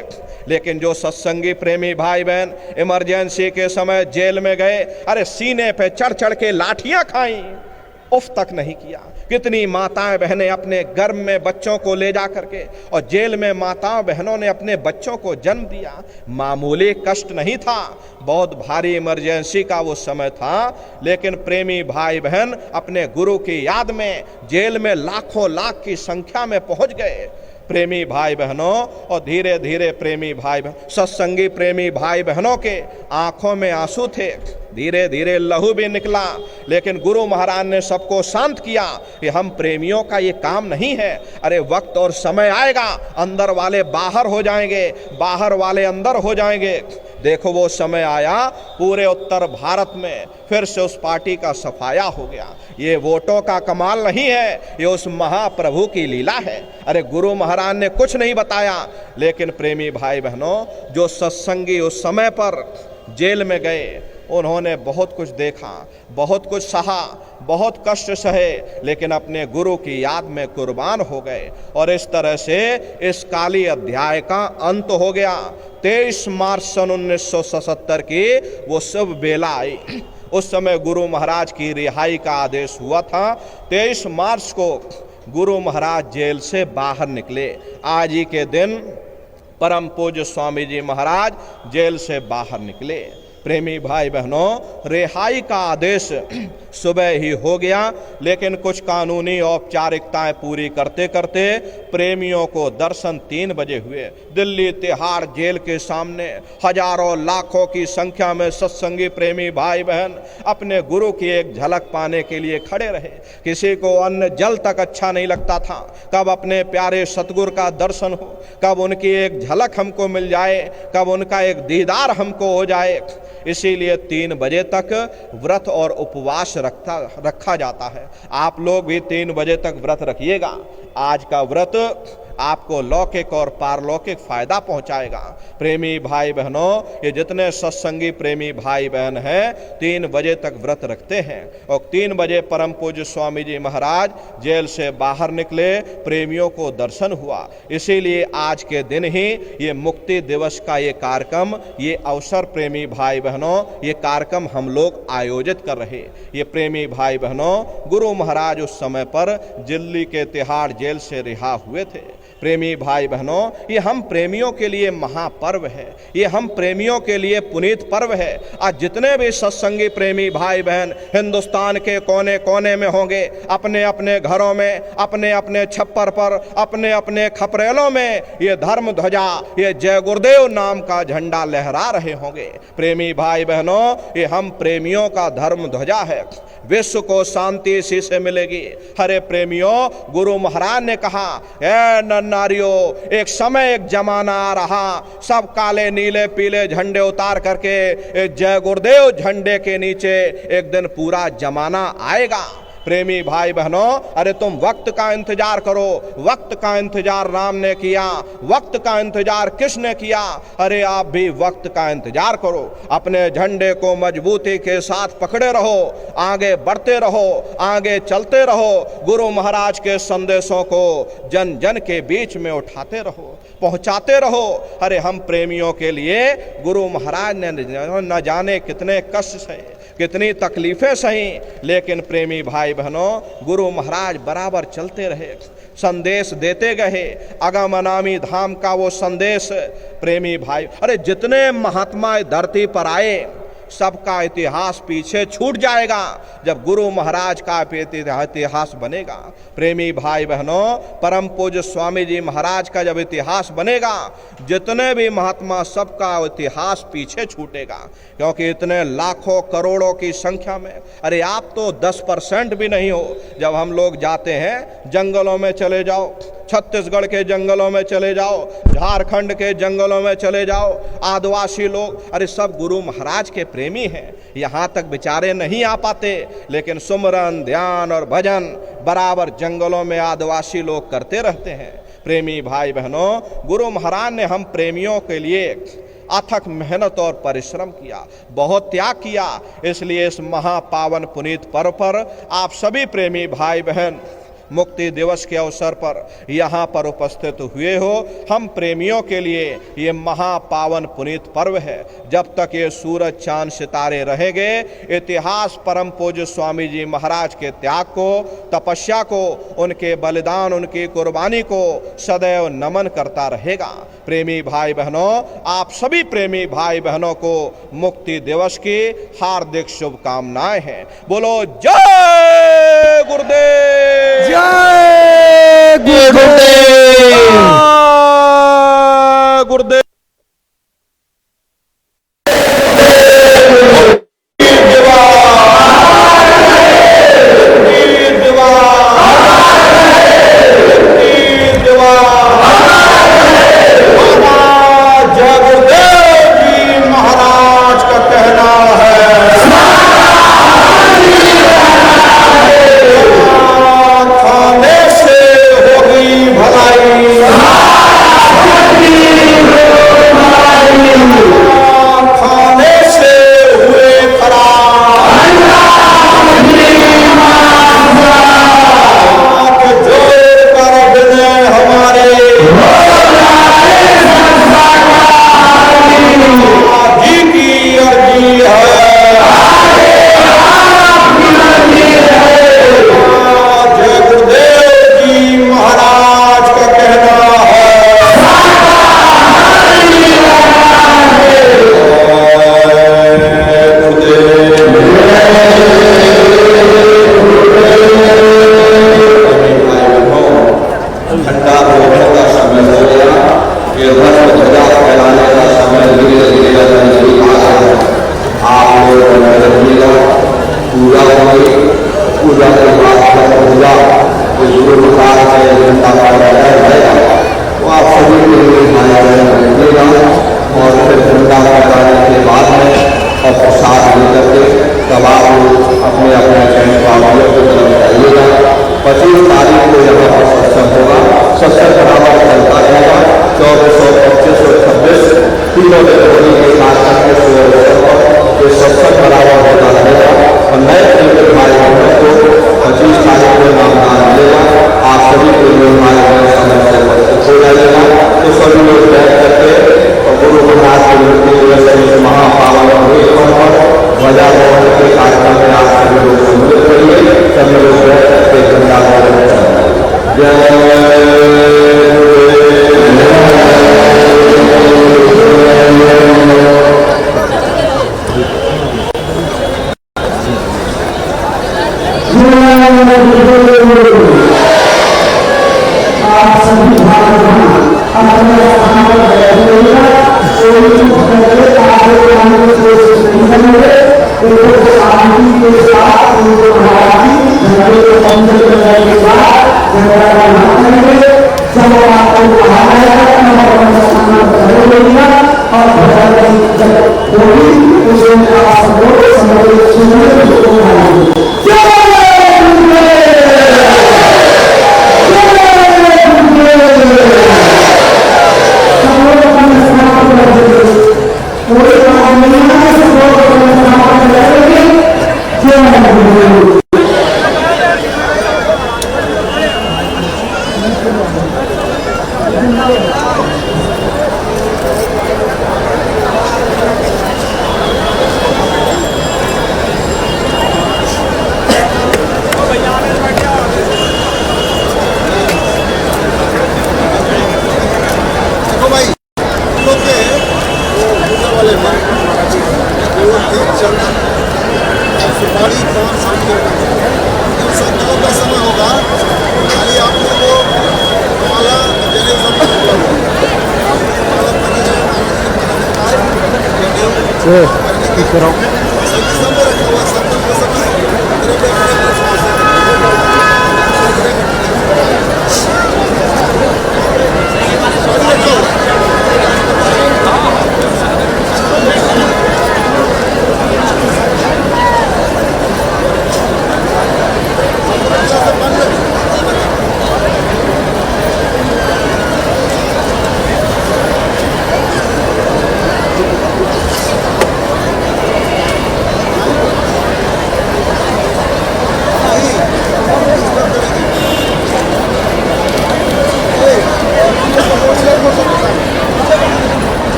लेकिन जो सत्संगी प्रेमी भाई बहन इमरजेंसी के समय जेल में गए, अरे सीने पे चढ़ चढ़ के लाठियां खाई, उफ तक नहीं किया। कितनी माताएं बहनें अपने गर्भ में बच्चों को ले जा करके, और जेल में माताओं बहनों ने अपने बच्चों को जन्म दिया। मामूली कष्ट नहीं था, बहुत भारी इमरजेंसी का वो समय था, लेकिन प्रेमी भाई बहन अपने गुरु की याद में जेल में लाखों लाख की संख्या में पहुंच गए। प्रेमी भाई बहनों, और धीरे धीरे प्रेमी भाई बहन, सत्संगी प्रेमी भाई बहनों के आंखों में आंसू थे, धीरे धीरे लहू भी निकला, लेकिन गुरु महाराज ने सबको शांत किया कि हम प्रेमियों का ये काम नहीं है। अरे वक्त और समय आएगा, अंदर वाले बाहर हो जाएंगे, बाहर वाले अंदर हो जाएंगे। देखो वो समय आया पूरे उत्तर भारत में फिर से उस पार्टी का सफाया हो गया। ये वोटों का कमाल नहीं है, ये उस महाप्रभु की लीला है। अरे गुरु महाराज ने कुछ नहीं बताया, लेकिन प्रेमी भाई बहनों, जो सत्संगी उस समय पर जेल में गए, उन्होंने बहुत कुछ देखा, बहुत कुछ सहा, बहुत कष्ट सहे, लेकिन अपने गुरु की याद में कुर्बान हो गए। और इस तरह से इस काली अध्याय का अंत हो गया। 23 मार्च सन 1977 की वो शुभ बेला आई। उस समय गुरु महाराज की रिहाई का आदेश हुआ था। 23 मार्च को गुरु महाराज जेल से बाहर निकले। आज ही के दिन परम पूज्य स्वामी जी महाराज जेल से बाहर निकले। प्रेमी भाई बहनों, रिहाई का आदेश सुबह ही हो गया, लेकिन कुछ कानूनी औपचारिकताएं पूरी करते करते प्रेमियों को दर्शन 3 बजे हुए। दिल्ली तिहाड़ जेल के सामने हजारों लाखों की संख्या में सत्संगी प्रेमी भाई बहन अपने गुरु की एक झलक पाने के लिए खड़े रहे। किसी को अन्न जल तक अच्छा नहीं लगता था, कब अपने प्यारे सतगुरु का दर्शन हो, कब उनकी एक झलक हमको मिल जाए, कब उनका एक दीदार हमको हो जाए। इसीलिए 3 बजे तक व्रत और उपवास रखा जाता है। आप लोग भी 3 बजे तक व्रत रखिएगा। आज का व्रत आपको लौकिक और पारलौकिक फायदा पहुंचाएगा। प्रेमी भाई बहनों, ये जितने सत्संगी प्रेमी भाई बहन हैं 3 बजे तक व्रत रखते हैं। और 3 बजे परम पूज्य स्वामी जी महाराज जेल से बाहर निकले, प्रेमियों को दर्शन हुआ। इसीलिए आज के दिन ही ये मुक्ति दिवस का ये कार्यक्रम, ये अवसर प्रेमी भाई बहनों, ये कार्यक्रम हम लोग आयोजित कर रहे। ये प्रेमी भाई बहनों, गुरु महाराज उस समय पर दिल्ली के तिहाड़ जेल से रिहा हुए थे। प्रेमी भाई बहनों, ये हम प्रेमियों के लिए महापर्व है, ये हम प्रेमियों के लिए पुनीत पर्व है। आज जितने भी सत्संगी प्रेमी भाई बहन हिंदुस्तान के कोने कोने में होंगे, अपने अपने घरों में, अपने अपने छप्पर पर, अपने अपने खपरेलों में ये धर्म ध्वजा, ये जय गुरुदेव नाम का झंडा लहरा रहे होंगे। प्रेमी भाई बहनों, ये हम प्रेमियों का धर्म ध्वजा है। विश्व को शांति इसी से मिलेगी। हरे प्रेमियों, गुरु महाराज ने कहा, ए नारियों, एक समय एक जमाना आ रहा, सब काले नीले पीले झंडे उतार करके एक जय गुरुदेव झंडे के नीचे एक दिन पूरा जमाना आएगा। प्रेमी भाई बहनों, अरे तुम वक्त का इंतजार करो। वक्त का इंतजार राम ने किया, वक्त का इंतजार किसने किया? अरे आप भी वक्त का इंतजार करो। अपने झंडे को मजबूती के साथ पकड़े रहो, आगे बढ़ते रहो, आगे चलते रहो। गुरु महाराज के संदेशों को जन जन के बीच में उठाते रहो, पहुंचाते रहो। अरे हम प्रेमियों के लिए गुरु महाराज ने न जाने कितने कष्ट सहे, कितनी तकलीफें सही, लेकिन प्रेमी भाई बहनों, गुरु महाराज बराबर चलते रहे, संदेश देते गए। अगम अनामी धाम का वो संदेश प्रेमी भाई, अरे जितने महात्मा धरती पर आए सबका इतिहास पीछे छूट जाएगा जब गुरु महाराज का इतिहास बनेगा। प्रेमी भाई बहनों, परम पूज्य स्वामी जी महाराज का जब इतिहास बनेगा, जितने भी महात्मा सबका इतिहास पीछे छूटेगा, क्योंकि इतने लाखों करोड़ों की संख्या में, अरे आप तो 10% भी नहीं हो। जब हम लोग जाते हैं जंगलों में चले जाओ, छत्तीसगढ़ के जंगलों में चले जाओ, झारखंड के जंगलों में चले जाओ, आदिवासी लोग, अरे सब गुरु महाराज के प्रेमी हैं। यहाँ तक बेचारे नहीं आ पाते, लेकिन सुमरन, ध्यान और भजन बराबर जंगलों में आदिवासी लोग करते रहते हैं। प्रेमी भाई बहनों, गुरु महाराज ने हम प्रेमियों के लिए अथक मेहनत और परिश्रम किया, बहुत त्याग किया। इसलिए इस महापावन पुनीत पर्व पर आप सभी प्रेमी भाई बहन मुक्ति दिवस के अवसर पर यहाँ पर उपस्थित हुए हो। हम प्रेमियों के लिए ये महापावन पुनीत पर्व है। जब तक ये सूरज चांद सितारे रहेंगे, इतिहास परम पूज्य स्वामी जी महाराज के त्याग को, तपस्या को, उनके बलिदान, उनकी कुर्बानी को सदैव नमन करता रहेगा। प्रेमी भाई बहनों, आप सभी प्रेमी भाई बहनों को मुक्ति दिवस की हार्दिक शुभकामनाएं हैं। बोलो जय गुरुदेव, जय गुरुदेव, गुरुदेव। जय गुरुदेव जी महाराज। ये धर्म ध्वजा फहराने का समय धीरे धीरे नजदीक आ गया है। आप लोग रखिएगा, पूजा होगी, पूजा के बाद पूजा इस गुरु प्रकार से जनता का रहेगा, तो आप सभी के लिए रखिएगा। और फिर जनता कराने के बाद में और प्रसाद लेकर के तब आप अपने अपने टेंट बाबुओं की तरफ जाइएगा। 25 तारीख को यहाँ पर सत्संग होगा, सत्संग बराबर चलता रहेगा। 2400, 2500, 26 तीनों के होली के साथ करके ये सत्संग बराबर होता रहेगा। और नए के भाई बहनों को 25 तारीख को नामदान मिलेगा। आप सभी के लिए भाई बहन समय से उपस्थित हो जाएगा। तो सभी लोग बैठ करके और गुरु महाराज की मूर्ति महापावन पर ध्वजारोहण के कार्यक्रम में आप सभी लोग सम्मिलित करिए। सभी लोग बैठ करके ध्वजारोहण जय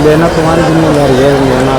लेना तुम्हारी जिम्मेदारी है, लेना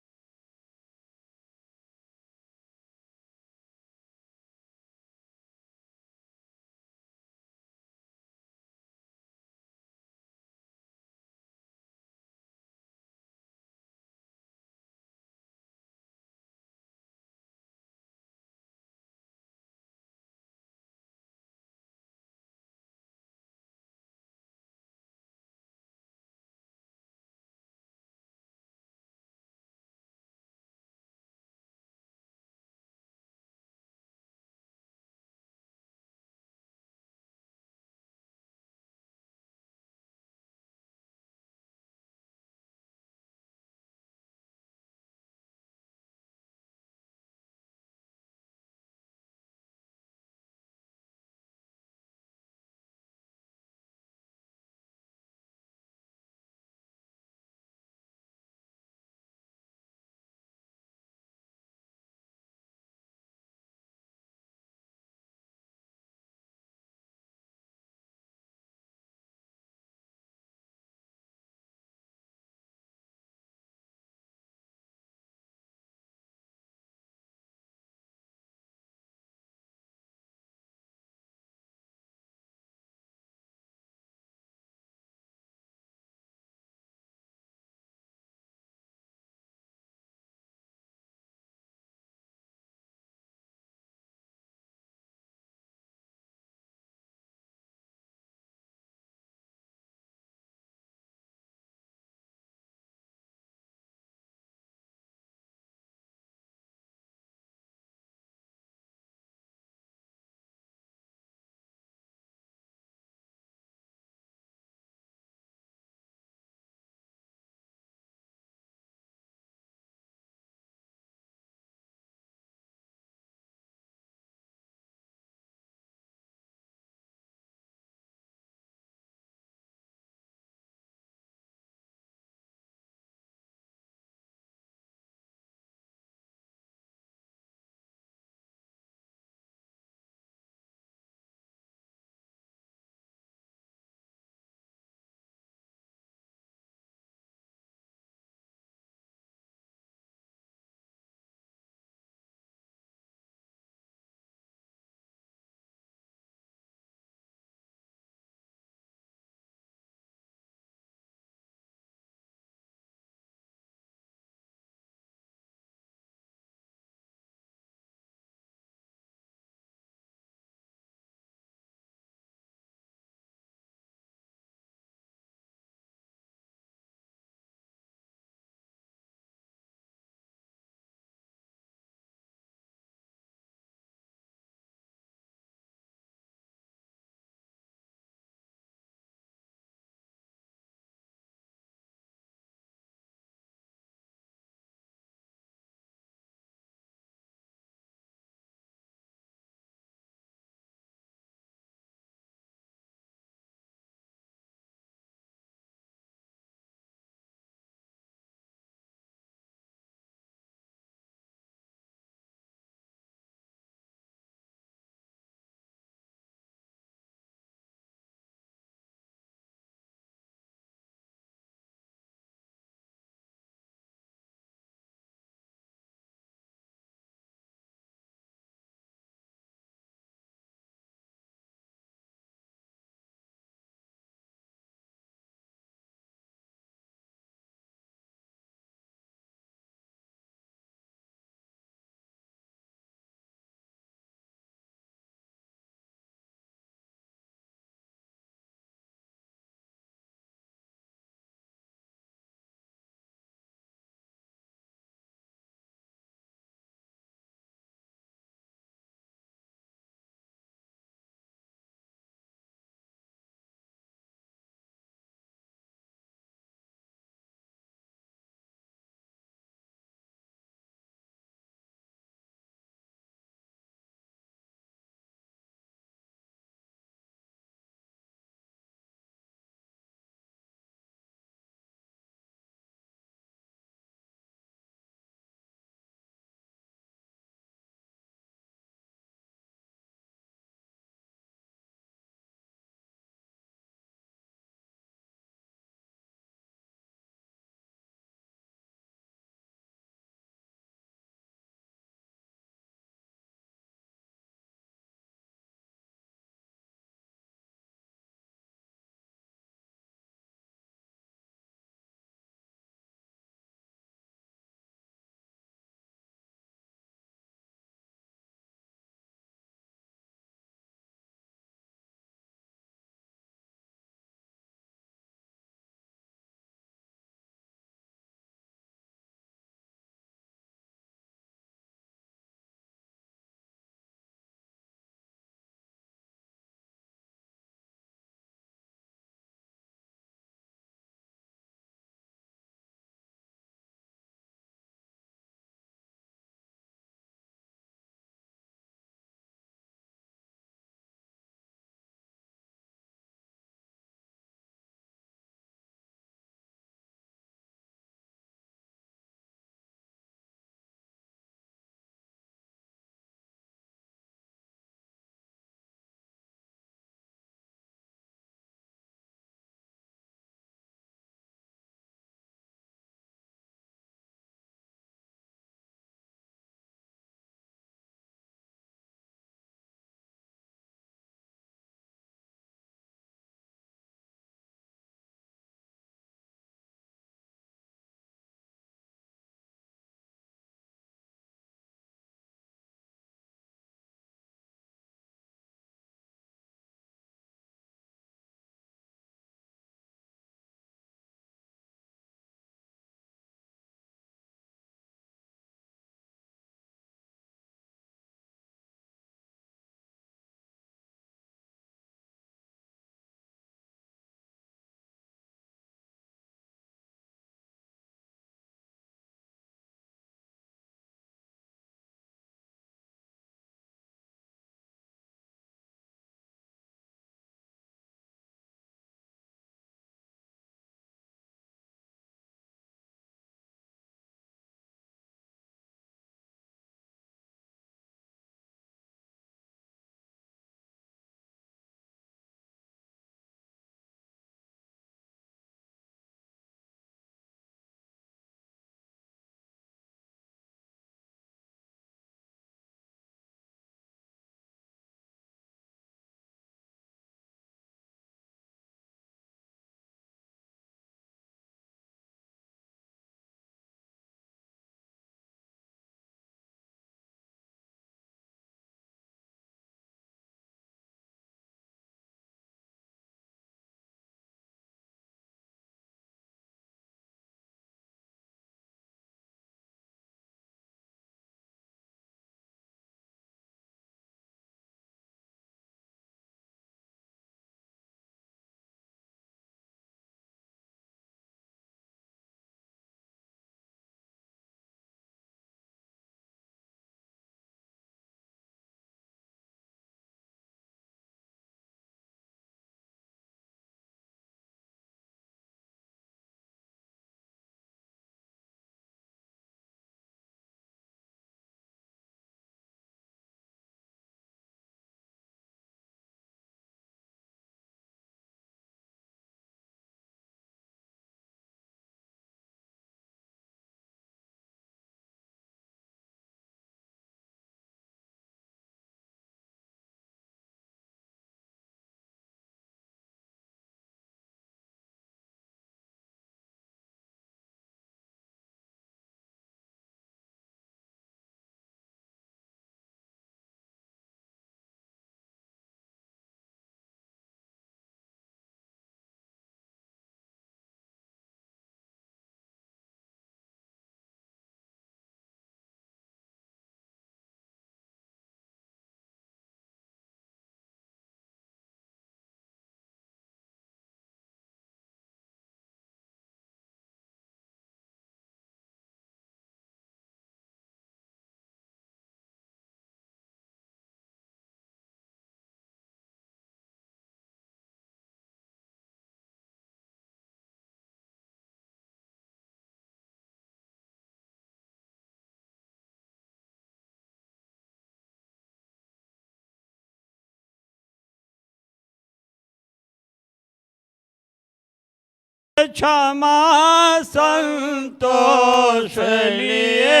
क्षमा संतोष लिए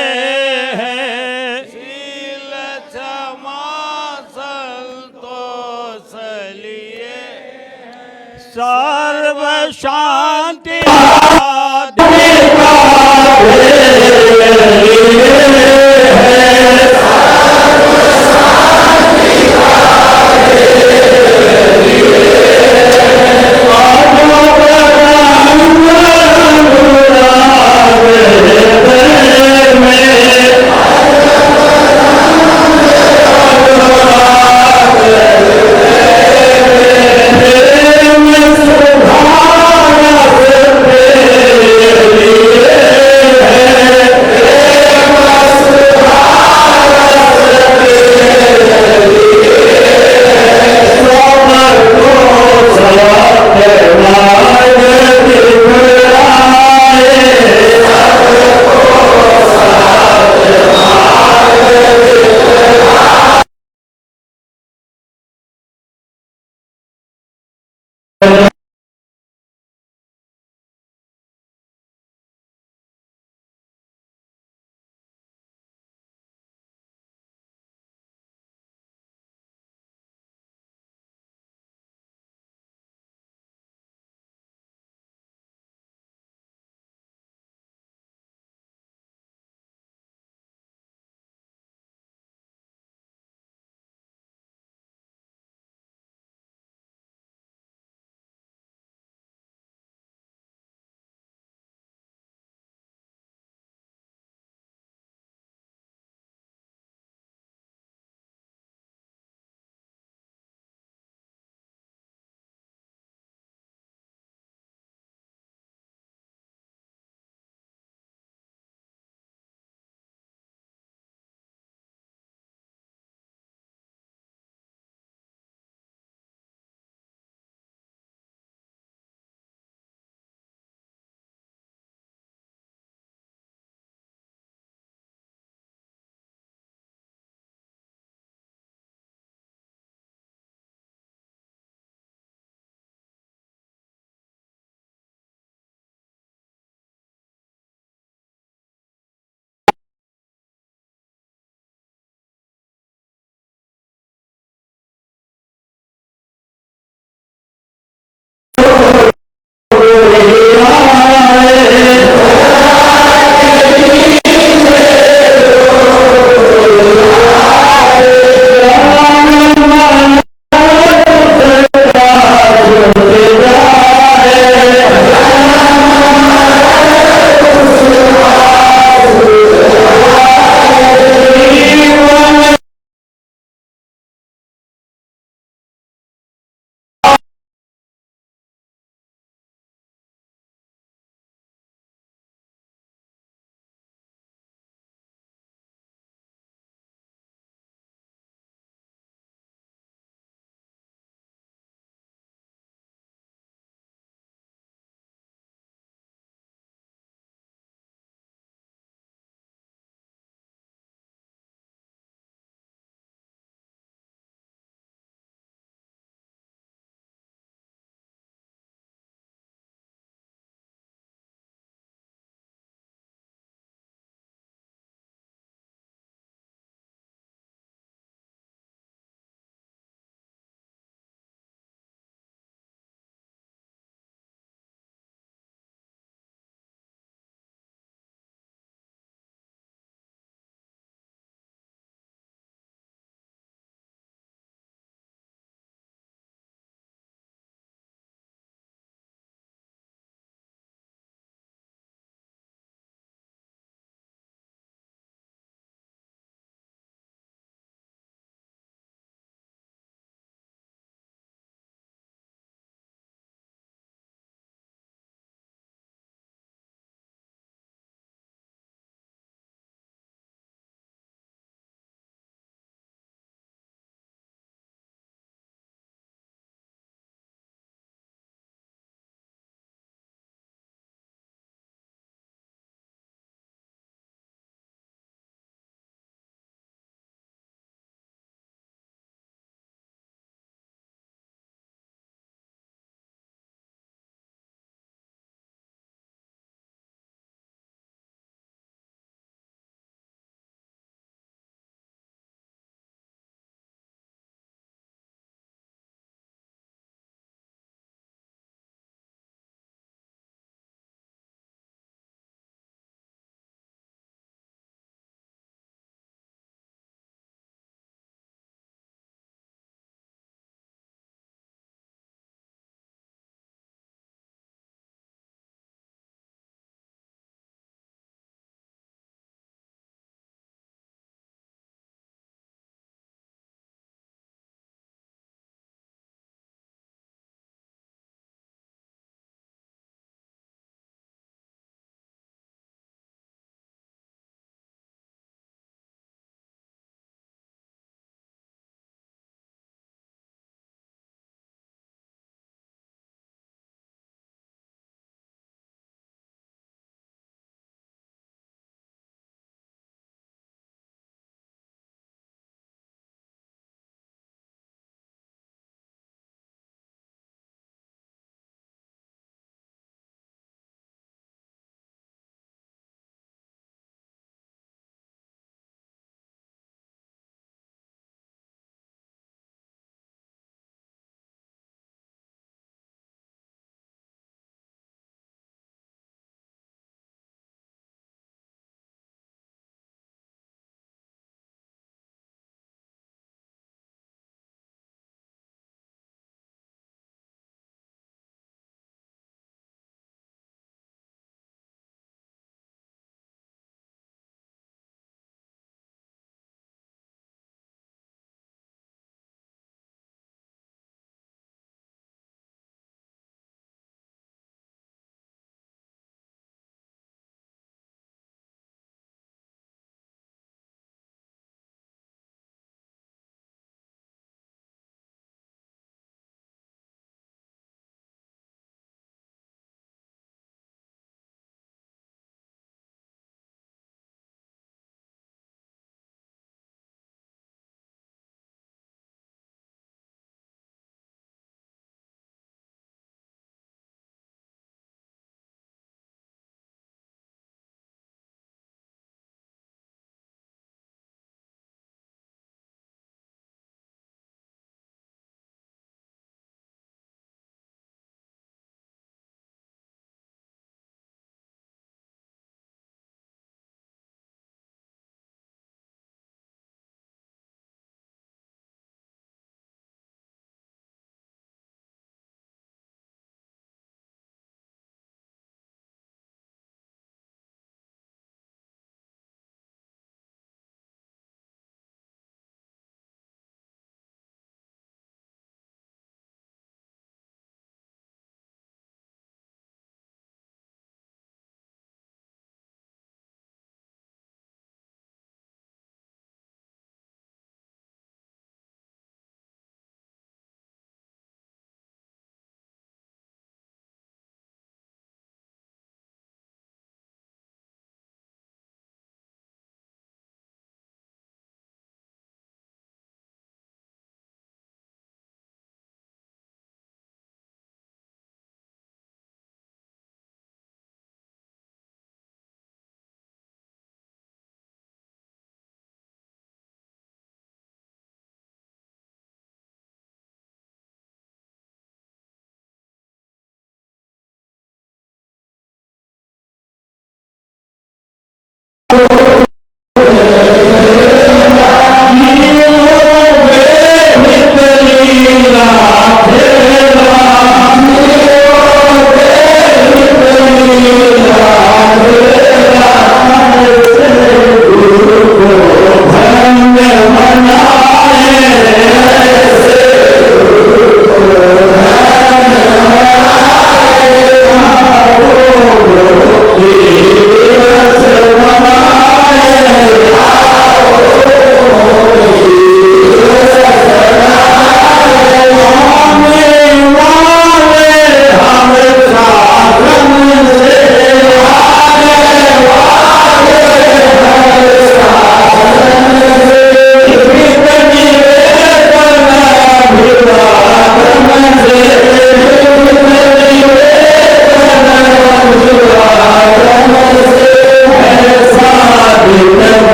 है, शील क्षमा संतोष लिए सर्व शांति